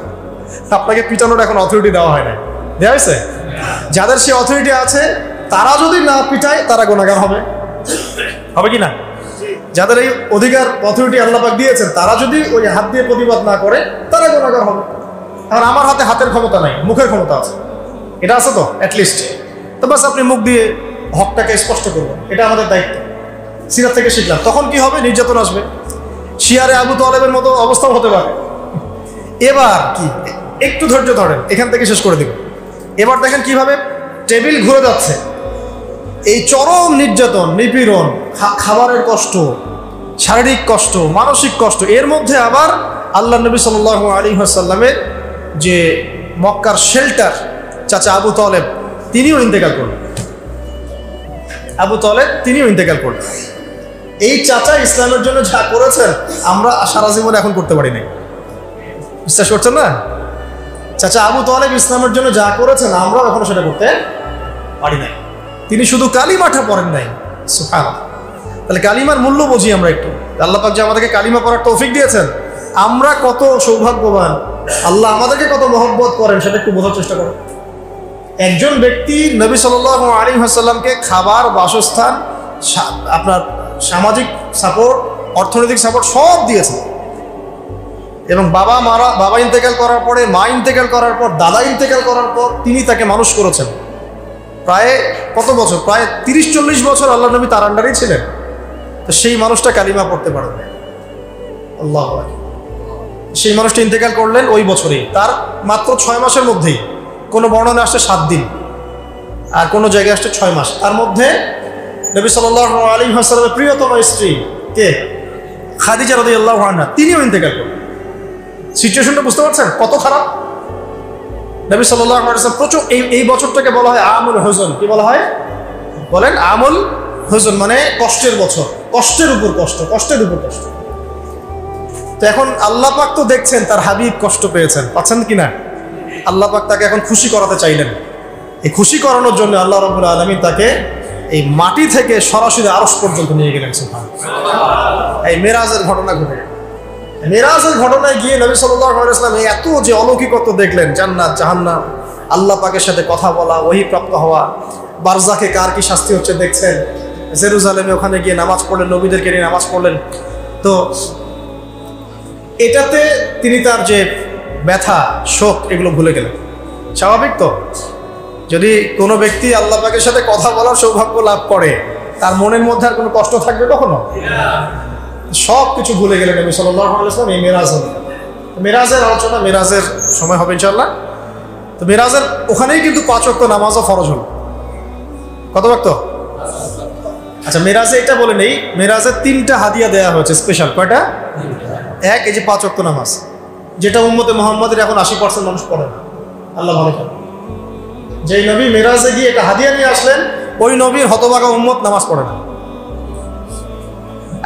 আপনাকে পিটানোর এখন অথরিটি দেওয়া হয় না, দেওয়া হয়েছে? যাদের সে অথরিটি আছে তারা যদি না পিটায় তারা গুনাহগার হবে, হবে কি না? যাদের এই অধিকার অথরিটি আল্লাহ পাক দিয়েছেন তারা যদি ওই হাত দিয়ে প্রতিবাদ না করে তারা গুনাহগার হবে। এখন আমার হাতে হাতের ক্ষমতা নাই, মুখের ক্ষমতা আছে, এটা আছে তো অ্যাটলিস্ট। তো বাস আপনি মুখ দিয়ে হকটাকে স্পষ্ট করবেন, এটা আমাদের দায়িত্ব। সিরাত থেকে শিখলাম। তখন কি হবে? নির্যাতন আসবে, শিয়ারে আবু তালেবের মতো অবস্থাও হতে পারে। এবার কি, একটু ধৈর্য ধরেন, এখান থেকে শেষ করে দিব। এবার দেখেন কিভাবে টেবিল ঘুরে যাচ্ছে। এই চরম নির্যাতন, নিপীড়ন, খাবারের কষ্ট, শারীরিক কষ্ট, মানসিক কষ্ট, এর মধ্যে আবার আল্লাহ নবী সাল্লাল্লাহু আলাইহি ওয়াসাল্লামের যে মক্কার শেল্টার চাচা আবু তালেব, তিনিও ইন্তেকাল করলেন। আবু তালেব তিনিও ইন্তেকাল করলেন। এই চাচা ইসলামের জন্য যা করেছেন আমরা সারা জীবনে এখন করতে পারি নাই। বিশ্বাস করছেন না? চাচা আবু তালেব ইসলামের জন্য যা করেছেন আমরাও এখনো সেটা করতে পারি নাই। তিনি শুধু কালিমাটা পড়েন নাই, সুবহানাল্লাহ। তাহলে কালিমার মূল্য বুঝি আমরা একটু। আল্লাহ পাক যে আমাদেরকে কালিমা পড়ার তৌফিক দিয়েছেন, আমরা কত সৌভাগ্যবান, আল্লাহ আমাদেরকে কত মহব্বত করেন সেটা একটু বোঝার চেষ্টা করেন। একজন ব্যক্তি নবী সাল্লাল্লাহু আলাইহি ওয়াসাল্লামকে খাবার, বাসস্থান, আপনার সামাজিক সাপোর্ট, অর্থনৈতিক সাপোর্ট সব দিয়েছেন, এবং বাবা ইন্তেকাল করার পরে, মা ইন্তেকাল করার পর, দাদা ইন্তেকাল করার পর তিনি তাকে মানুষ করেছেন। প্রায় কত বছর? প্রায় 30-40 বছর আল্লাহ নবী তার আন্ডারেই ছিলেন। তো সেই মানুষটা কালিমা পড়তে পারেন না। আল্লাহু আকবার। সেই মানুষটা ইন্তেকাল করলেন ওই বছরেই, তার মাত্র 6 মাসের মধ্যেই। কোনো বর্ণনা আসছে 7 দিন, আর কোনো জায়গায় আসছে 6 মাস। তার মধ্যে নবী সাল্লাল্লাহু আলাইহি ওয়াসাল্লামের প্রিয়তম স্ত্রী কে? খাদিজা রাদিয়াল্লাহু আনহা, তিনিও ইন্তেকাল করলেন। সিচুয়েশনটা বুঝতে পারছেন কত খারাপ? নবী সাল্লাল্লাহু আলাইহি ওয়াসাল্লাম প্রচুর, এই বছরটাকে বলা হয় আমুল হুজন। কি বলা হয়? বলেন, আমুল হুজন মানে কষ্টের বছর, কষ্টের উপর কষ্ট, কষ্টের উপর কষ্ট। তো এখন আল্লাহ পাক তো দেখছেন তার হাবিব কষ্ট পেয়েছেন, পাচ্ছেন কিনা? আল্লাহ পাক তাকে এখন খুশি করাতে চাইলেন। এই খুশি করানোর জন্য আল্লাহ রাব্বুল আলামিন তাকে এই মাটি থেকে সরাসরি আরশ পর্যন্ত নিয়ে গেলেন। সুবহানাল্লাহ। এই মেরাজের ঘটনা ঘটে। মেরাজের ঘটনায় গিয়ে নবী সাল্লাল্লাহু আলাইহি ওয়াসাল্লাম এত যে অলৌকিকত্ব দেখলেন, জান্নাত, জাহান্নাম, আল্লাহ পাকের সাথে কথা বলা, ওহী প্রাপ্ত হওয়া, বারজাখে কার কি শাস্তি হচ্ছে দেখছেন, জেরুজালেমে ওখানে গিয়ে নামাজ পড়লেন, নবীদেরকে নিয়ে নামাজ পড়লেন। তো এটাতে তিনি তার যে ব্যথা, শোক, এগুলো ভুলে গেলেন। স্বাভাবিক তো, যদি কোনো ব্যক্তি আল্লাহ পাকের সাথে কথা বলার সৌভাগ্য লাভ করে, তার মনের মধ্যে আর কোনো কষ্ট থাকবে কখনো? সব কিছু ভুলে গেলেন নবী সাল্লাল্লাহু আলাইহি ওয়াসাল্লাম এই মেরাজ হল। মেরাজের আলোচনা মেরাজের সময় হবে ইনশাআল্লাহ। তো মেরাজের ওখানেই কিন্তু 5 ওয়াক্ত নামাজও ফরজ হল। কত ওয়াক্ত? আচ্ছা, মেরাজে এটা বলে নেই, মেরাজে 3টা হাদিয়া দেওয়া হয়েছে স্পেশাল। কয়টা? এক, এই যে 5 ওয়াক্ত নামাজ, যেটা উম্মতে মুহাম্মাদের এখন 80% মানুষ পড়ে না। আল্লাহ ভালো করে, যেই নবী মেরাজে গিয়ে এটা হাদিয়া নিয়ে আসলেন, ওই নবীর হতভাগা উম্মত নামাজ পড়ে না।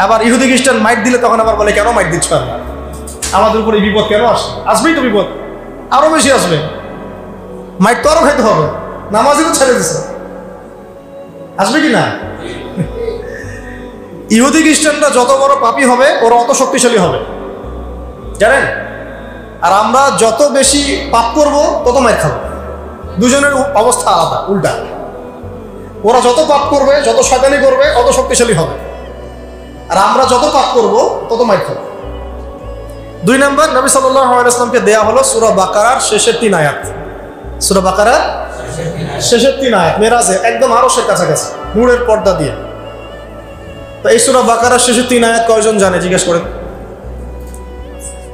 আবার ইহুদি খ্রিস্টান মাইট দিলে তখন আবার বলে, কেন মাইট দিচ্ছ? আমাদের উপরে বিপদ কেন আসে? আসবেই তো বিপদ, আরো বেশি আসবে। মাইট তো আরো খাইতে হবে, নামাজই তো ছেড়ে দিচ্ছে, আসবে কি না? ইহুদি খ্রিস্টানরা যত বড় পাপী হবে, ওরা অত শক্তিশালী হবে, জানেন? আর আমরা যত বেশি পাপ করব তত মাইর খাবো। দুজনের অবস্থা আলাদা, উল্টা। ওরা যত পাপ করবে, যত শয়তানি করবে, অত শক্তিশালী হবে, আর আমরা যত পাপ করব তত মাইর খাবো। 2 নম্বর, নবী সাল্লাল্লাহু আলাইহি ওয়াসাল্লামকে দেয়া হলো সূরা বাকারার শেষের 3 আয়াত। সূরা বাকারার শেষের 3 আয়াত মেরাজে একদম আরশের কাছাকাছি, নূরের পর্দা দিয়ে। তো এই সূরা বাকারার শেষের 3 আয়াত কয়জন জানে? জিজ্ঞেস করেন।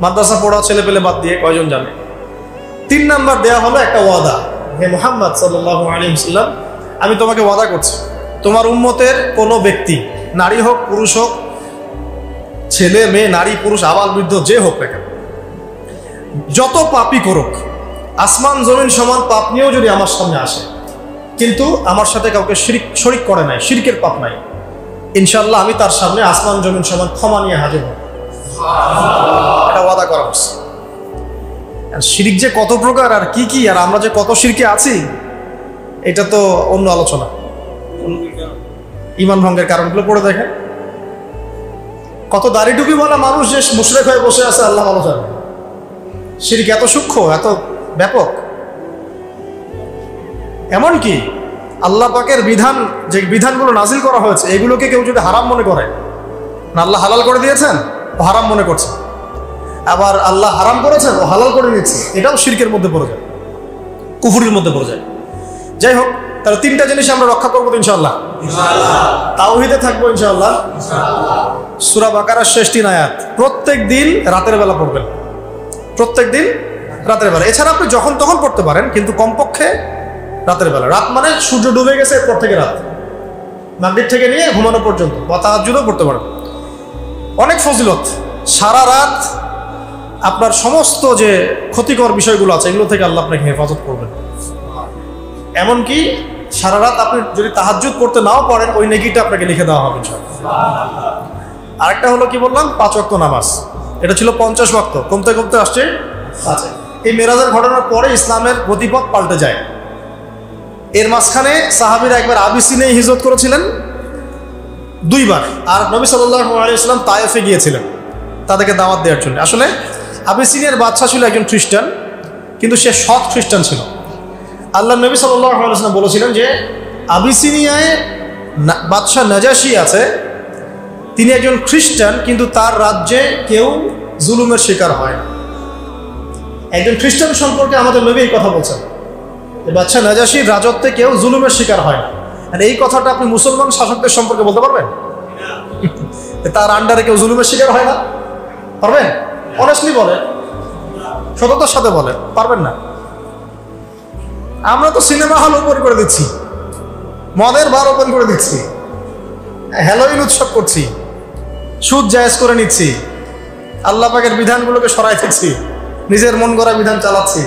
মাদ্রাসা পড়া ছেলে পেলে বাদ দিয়ে কয়জন জানে? 3 নাম্বার দেয়া হলো একটা ওয়াদা। হে মুহাম্মদ সাল্লাল্লাহু আলাইহি ওয়াসাল্লাম, আমি তোমাকে ওয়াদা করছি, তোমার উম্মতের কোনো ব্যক্তি, নারী হোক পুরুষ হোক, ছেলে মেয়ে, নারী পুরুষ, আবাল বৃদ্ধ, যে হোক না কেন, যত পাপই করুক, আসমান জমিন সমান পাপ নিয়েও যদি আমার সামনে আসে, কিন্তু আমার সাথে কাউকে শরিক করে নাই, শিরকের পাপ নাই, ইনশাআল্লাহ আমি তার সামনে আসমান জমিন সমান ক্ষমা নিয়ে হাজির হব। এটা ওয়াদা করা হচ্ছে। শিরক যে কত প্রকার আর কি কি, আর আমরা যে কত শিরকে আছি, এটা তো অন্য আলোচনা। ঈমান ভঙ্গের কারণগুলো পড়ে দেখেন। কত দাড়ি টুপি বলা মানুষ যে মুশরিক হয়ে বসে আছে, আল্লাহ ভালো জানে। শিরক এত সূক্ষ্ম, এত ব্যাপক। এমনকি আল্লাহ পাকের বিধান, যে বিধানগুলো নাজিল করা হয়েছে, এগুলোকে কেউ যদি হারাম মনে করে, না আল্লাহ হালাল করে দিয়েছেন, ও হারাম মনে করছে, আবার আল্লাহ হারাম করেছেন, ও হালাল করে নিচ্ছে, এটাও শিরকের মধ্যে পড়ে যায়, কুফুরির মধ্যে পড়ে যায়। যাই হোক, তাহলে 3টা জিনিস আমরা রক্ষা করবো ইনশাআল্লাহ। তাওহীদে থাকবো ইনশাআল্লাহ। সূরা বাকারার শেষ 3 আয়াত প্রত্যেক দিন রাতের বেলা পড়বেন, প্রত্যেক দিন রাতের বেলা। এছাড়া আপনি যখন তখন পড়তে পারেন, কিন্তু কমপক্ষে রাতের বেলা। রাত মানে সূর্য ডুবে গেছে এরপর থেকে রাত, মাগরিব থেকে নিয়ে ঘুমানো পর্যন্ত, বা তাহাজ্জুদও পড়তে পারেন। অনেক ফজিলত। সারা রাত আপনার সমস্ত যে ক্ষতিকর বিষয়গুলো আছে, এগুলো থেকে আল্লাহ আপনাকে হেফাজত করবেন। এমনকি সারা রাত আপনি যদি তাহাজ্জুদ পড়তে নাও পারেন, ওই নেকিটা আপনাকে লিখে দেওয়া হবে ইনশাআল্লাহ। আরেকটা হলো কি বললাম, 5 ওয়াক্ত নামাজ। এটা ছিল 50 ওয়াক্ত, কমতে কমতে আসছে 5। এই মেরাজের ঘটনার পরে ইসলামের গতিপথ পাল্টে যায়। এর মাঝখানে সাহাবীরা একবার আবিসিনিয়ায় হিজরত করেছিলেন 2 বার, আর নবী সাল্লাল্লাহু আলাইহি ওয়াসাল্লাম তায়েফে গিয়েছিলেন তাদেরকে দাওয়াত দেওয়ার জন্য। আসলে আবিসিনিয়ার বাদশা ছিল একজন খ্রিস্টান, কিন্তু সে সৎ খ্রিস্টান ছিল। আল্লাহ নবী সাল্লাল্লাহু আলাইহি ওয়াসাল্লাম বলেছিলেন যে আবিসিনিয়ায় বাদশা নাজাশী আছে, তিনি একজন খ্রিস্টান, কিন্তু তার রাজ্যে কেউ জুলুমের শিকার হয় না। একজন খ্রিস্টান সম্পর্কে আমাদের নবী এই কথা বলছেন, বাদশা নাজাশীর রাজত্বে কেউ জুলুমের শিকার হয় না। আর এই কথাটা আপনি মুসলমান শাসকদের সম্পর্কে বলতে পারবেন? তার আন্ডারে কেউ জুলুমের শিকার হয় না, পারবেন? অনেস্টলি বলেন, সততার সাথে বলেন, পারবেন না। আমরা তো সিনেমা হল ওপেন করে দিচ্ছি, মদের বার ওপেন করে দিচ্ছি, হ্যালোইন উৎসব করছি, সুদ জায়েজ করে নিচ্ছি, আল্লাহ পাকের বিধানগুলোকে সরাই দিচ্ছি, নিজের মন গড়া বিধান চালাচ্ছি।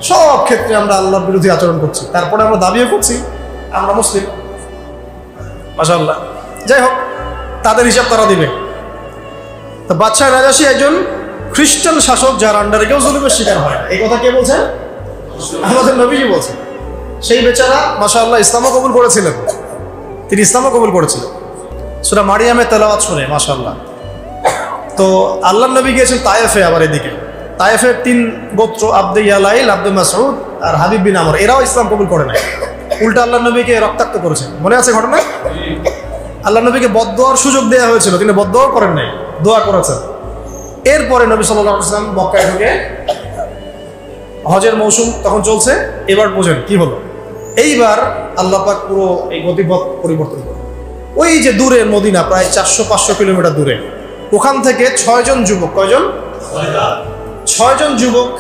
সব ক্ষেত্রে আমরা আল্লাহর বিরোধী আচরণ করছি, তারপরে আমরা দাবিও করছি আমরা মুসলিম। মাশাআল্লাহ। যাই হোক, তাদের হিসাব তারা দিবে। তো বাদশা নাজাশী একজন খ্রিস্টান শাসক, যার আন্ডারে কেউ জুলুমের শিকার হয় না। এই কথা কে বলছেন? আমাদের নবীজি বলছেন। সেই বেচারা মাশাআল্লাহ ইসলামও কবুল করেছিলেন, তিনি ইসলামও কবুল করেছিলেন। সূরা মারিয়ামে তেলাওয়াত শুনে মাশাআল্লাহ। তো আল্লাহর নবী গিয়েছেন তায়েফে। আবার এদিকে তায়েফের 3 গোত্র, আব্দে ইয়ালাইল, আব্দে মাসউদ আর হাবিব বিন আমর, এরাও ইসলাম কবুল করে নাই, উল্টা আল্লাহ নবীকে রক্তাক্ত করেছেন। মনে আছে ঘটনা? আল্লাহ নবীকে বদদোয়ার সুযোগ দেওয়া হয়েছিল, তিনি বদদোয়া করেন নাই, দোয়া করেছেন। এরপরে নবী সাল্লাল্লাহু আলাইহি ওয়াসাল্লাম মক্কায় ঢুকে, হজের মৌসুম তখন চলছে। এবার বোঝেন কি হলো। এইবার আল্লাহ পাক পুরো এই গতিপথ পরিবর্তন করে। ওই যে দূরে মদিনা, প্রায় 400-500 কিলোমিটার দূরে, ওখান থেকে 6 জন যুবক, কয়জন? 6 জন যুবক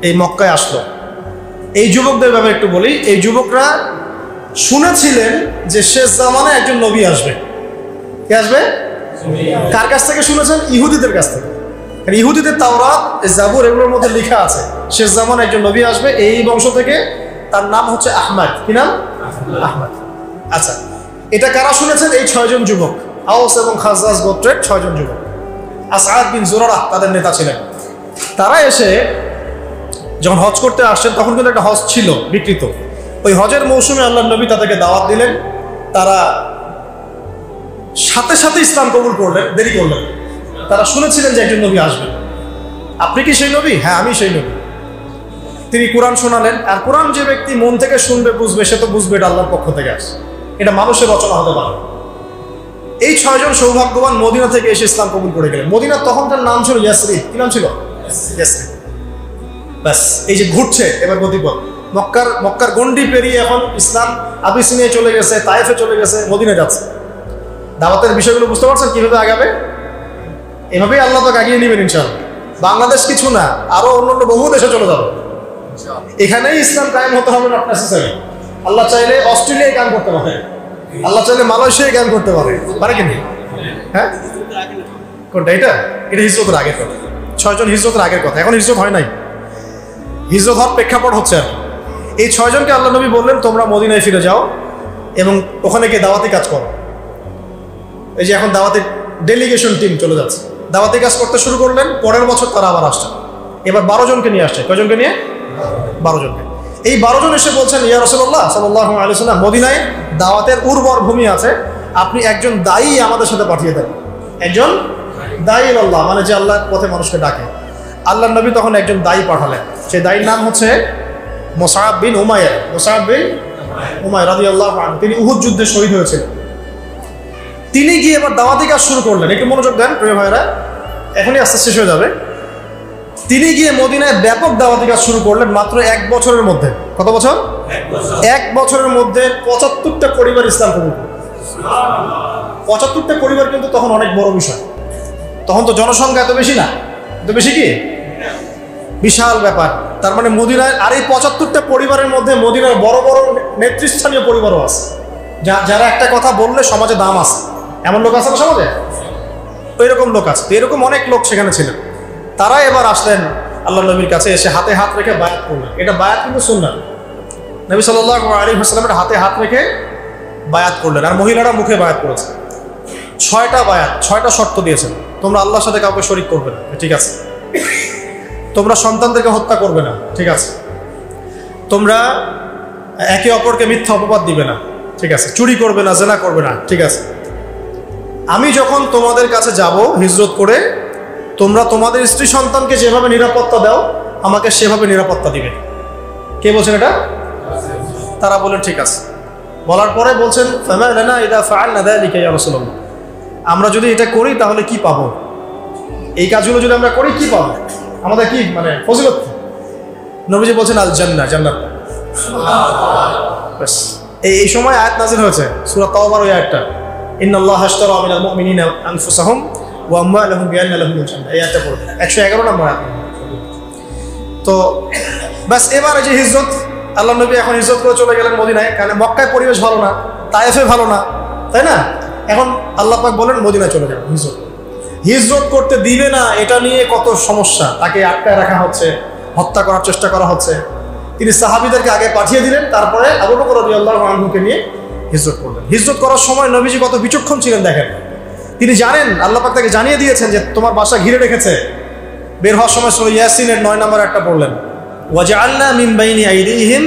এই মক্কায় আসলো। এই যুবকদের ব্যাপারে একটু বলি। এই যুবকরা শুনেছিলেন যে শেষ জামানায় একজন নবী আসবে। কে আসবে? কার কাছ থেকে শুনেছেন? ইহুদিদের কাছ থেকে। ইহুদিদের তাওরাত, জাবুর, এগুলোর মধ্যে লেখা আছে শেষ জামানায় একজন নবী আসবে, এই বংশ থেকে, তার নাম হচ্ছে আহমদ। কি নাম? আহমদ। আচ্ছা, এটা কারা শুনেছেন? এই 6 জন যুবক, আওস এবং খাজরাজ গোত্রের 6 জন যুবক। আসআদ বিন জুরারা তাদের নেতা ছিলেন। তারা এসে যখন হজ করতে আসছেন, তখন কিন্তু একটা হজ ছিল বিকৃত। ওই হজের মৌসুমে আল্লাহ নবী তাদেরকে দাওয়াত দিলেন। তারা সাথে সাথে ইসলাম কবুল করলেন, দেরি করলেন। তারা শুনেছিলেন যে একজন নবী আসবেন। আপনি কি সেই নবী? হ্যাঁ, আমি সেই নবী। তিনি কোরআন শোনালেন। আর কোরআন যে ব্যক্তি মন থেকে শুনবে, বুঝবে, সে তো বুঝবে এটা আল্লাহর পক্ষ থেকে আসে, এটা মানুষের রচনা হতে পারে। এই 6 জন সৌভাগ্যবান মদিনা থেকে এসে ইসলাম কবুল করে গেলেন। মদিনার তখনকার নাম ছিল ইয়াসরিব। কি নাম ছিল? ইয়াসরিব। ব্যাস, এই যে ঘুরছে এবার গতিপথ। মক্কার গন্ডি পেরিয়ে এখন ইসলাম আবিসিনিয়ায় চলে গেছে, তায়েফে চলে গেছে, মদিনায় যাচ্ছে। দাওয়াতের বিষয়গুলো বুঝতে পারছেন কিভাবে আগাবে? এভাবেই আল্লাহ তাকে আগিয়ে নেবেন ইনশাআল্লাহ। বাংলাদেশ কিছু না, আরো অন্যান্য বহু দেশে চলে যাবে। এখানেই ইসলাম কায়েম হতে হবে নট নেসেসারি। আল্লাহ চাইলে অস্ট্রেলিয়ায় কায়েম করতে পারে, আল্লাহ চাইলে মালয়েশিয়ায় কায়েম করতে পারে কিন্তু। হ্যাঁ, কোনটা? এটা হিজরতের আগের কথা। 6 জন হিজরতের আগের কথা। এখন হিজরত হয় নাই, হিজরত হওয়ার প্রেক্ষাপট হচ্ছে। আর এই 6 জনকে আল্লাহ নবী বললেন, তোমরা মদিনায় ফিরে যাও এবং ওখানে গিয়ে দাওয়াতি কাজ করো। এই যে এখন দাওয়াতি ডেলিগেশন টিম চলে যাচ্ছে, দাওয়াতি কাজ করতে শুরু করলেন। পরের বছর তারা আবার আসছে। এবার 12 জনকে নিয়ে আসছে। কয়জনকে নিয়ে? 12 জনকে। এই 12 জন এসে বলছেন, ইয়া রাসূলুল্লাহ সাল্লাল্লাহু আলাইহি ওয়াসাল্লাম, মদিনায় দাওয়াতের উর্বর ভূমি আছে, আপনি একজন দায়ী আমাদের সাথে পাঠিয়ে দেন। একজন দায়ী আল্লাহ, মানে যে আল্লাহর পথে মানুষকে ডাকে। আল্লাহ নবী তখন একজন দায়ী পাঠালেন। সেই দায়ীর নাম হচ্ছে মুসআব বিন উমাইর। মুসআব বিন উমাইর রাদিয়াল্লাহু আনহু, তিনি উহুদ যুদ্ধে শহীদ হয়েছিলেন। তিনি গিয়ে এবার দাওয়াতি কাজ শুরু করলেন। একটু মনোযোগ দেন প্রিয় ভাইরা, এখনই আস্তে শেষ হয়ে যাবে। তিনি গিয়ে মদিনায় ব্যাপক দাওয়াতি কাজ শুরু করলেন মাত্র 1 বছরের মধ্যে। কত বছর? 1 বছরের মধ্যে 75টা পরিবার ইসলাম কবুল করল। 75টা পরিবার কিন্তু তখন অনেক বড় বিষয়। তখন তো জনসংখ্যা এত বেশি না, এত বেশি কি বিশাল ব্যাপার। তার মানে মদিনায়, আর এই 75টা পরিবারের মধ্যে মদিনার বড় বড় নেতৃস্থানীয় পরিবারও আছে, যারা একটা কথা বললে সমাজে দাম আছে। এমন লোক আছে না সমাজে? ওই রকম লোক আছে। এরকম অনেক লোক সেখানে ছিলেন। তারা এবার আসলেন আল্লাহ নবীর কাছে, এসে হাতে হাত রেখে বায়াত করলেন। এটা বায়াত কিন্তু সুন্নাত। নবী সাল্লাল্লাহু আলাইহি ওয়াসাল্লামের হাতে হাত রেখে বায়াত করলেন। আর মহিলারা মুখে বায়াত করেছে। 6টা বায়াত, 6টা শর্ত দিয়েছেন। তোমরা আল্লাহর সাথে কাউকে শরীক করবে না, ঠিক আছে। তোমরা সন্তানদেরকে হত্যা করবে না, ঠিক আছে। তোমরা একে অপরকে মিথ্যা অপবাদ দিবে না, ঠিক আছে। চুরি করবে না, জেনা করবে না, ঠিক আছে। আমি যখন তোমাদের কাছে যাব হিজরত করে, তোমরা তোমাদের স্ত্রী সন্তানকে যেভাবে নিরাপত্তা দাও, আমাকে সেভাবে নিরাপত্তা দিবে। কে বলছেন এটা? তারা বলেন ঠিক আছে। বলার পরে বলছেন, ফামা লানা ইযা ফাআলনা যালিকা ইয়া রাসূলুল্লাহ, আমরা যদি এটা করি তাহলে কি পাবো? এই কাজগুলো যদি আমরা করি কি পাবো? আমাদের কি মানে ফজিলত? নবীজি বলছেন আল জান্নাহ, জান্নাত। বাস, এই সময় আয়াত নাযিল হয়েছে সূরা তাওবার ওই আয়াতটা, ইন্নাল্লাহা আশতারা মিনাল মুমিনিনা আনফুসাহুম ওয়া আমওয়ালাহুম বিআন্না লাহুমুল জান্নাহ। এই আয়াতটা পড়বেন, 111 নম্বর আয়াত। তো বাস, এবারে যে হিজরত, আল্লাহ নবী এখন হিজরত করে চলে গেলেন মদিনায়। কারণ মক্কায় পরিবেশ ভালো না, তায়েফে ভালো না, তাই না? এখন আল্লাহ পাক বলেন মদিনায় চলে যাবেন। হিজরত করতে দিবে না, এটা নিয়ে কত সমস্যা। তাকে আটকায় রাখা হচ্ছে, হত্যা করার চেষ্টা করা হচ্ছে। তিনি সাহাবীদেরকে আগে পাঠিয়ে দিলেন, তারপরে আবু বকর রাদিয়াল্লাহু আনহুকে নিয়ে হিজরত করলেন। হিজরত করার সময় নবীজি কত বিচক্ষণ ছিলেন দেখেন। তিনি জানেন, আল্লাহ পাক তাকে জানিয়ে দিয়েছেন যে তোমার বাসা ঘিরে রেখেছে। বের হওয়ার সময় সূরা ইয়াসিনের 9 নম্বর একটা পড়লেন, ওয়াজআলনা মিন বাইনি আইদিহিম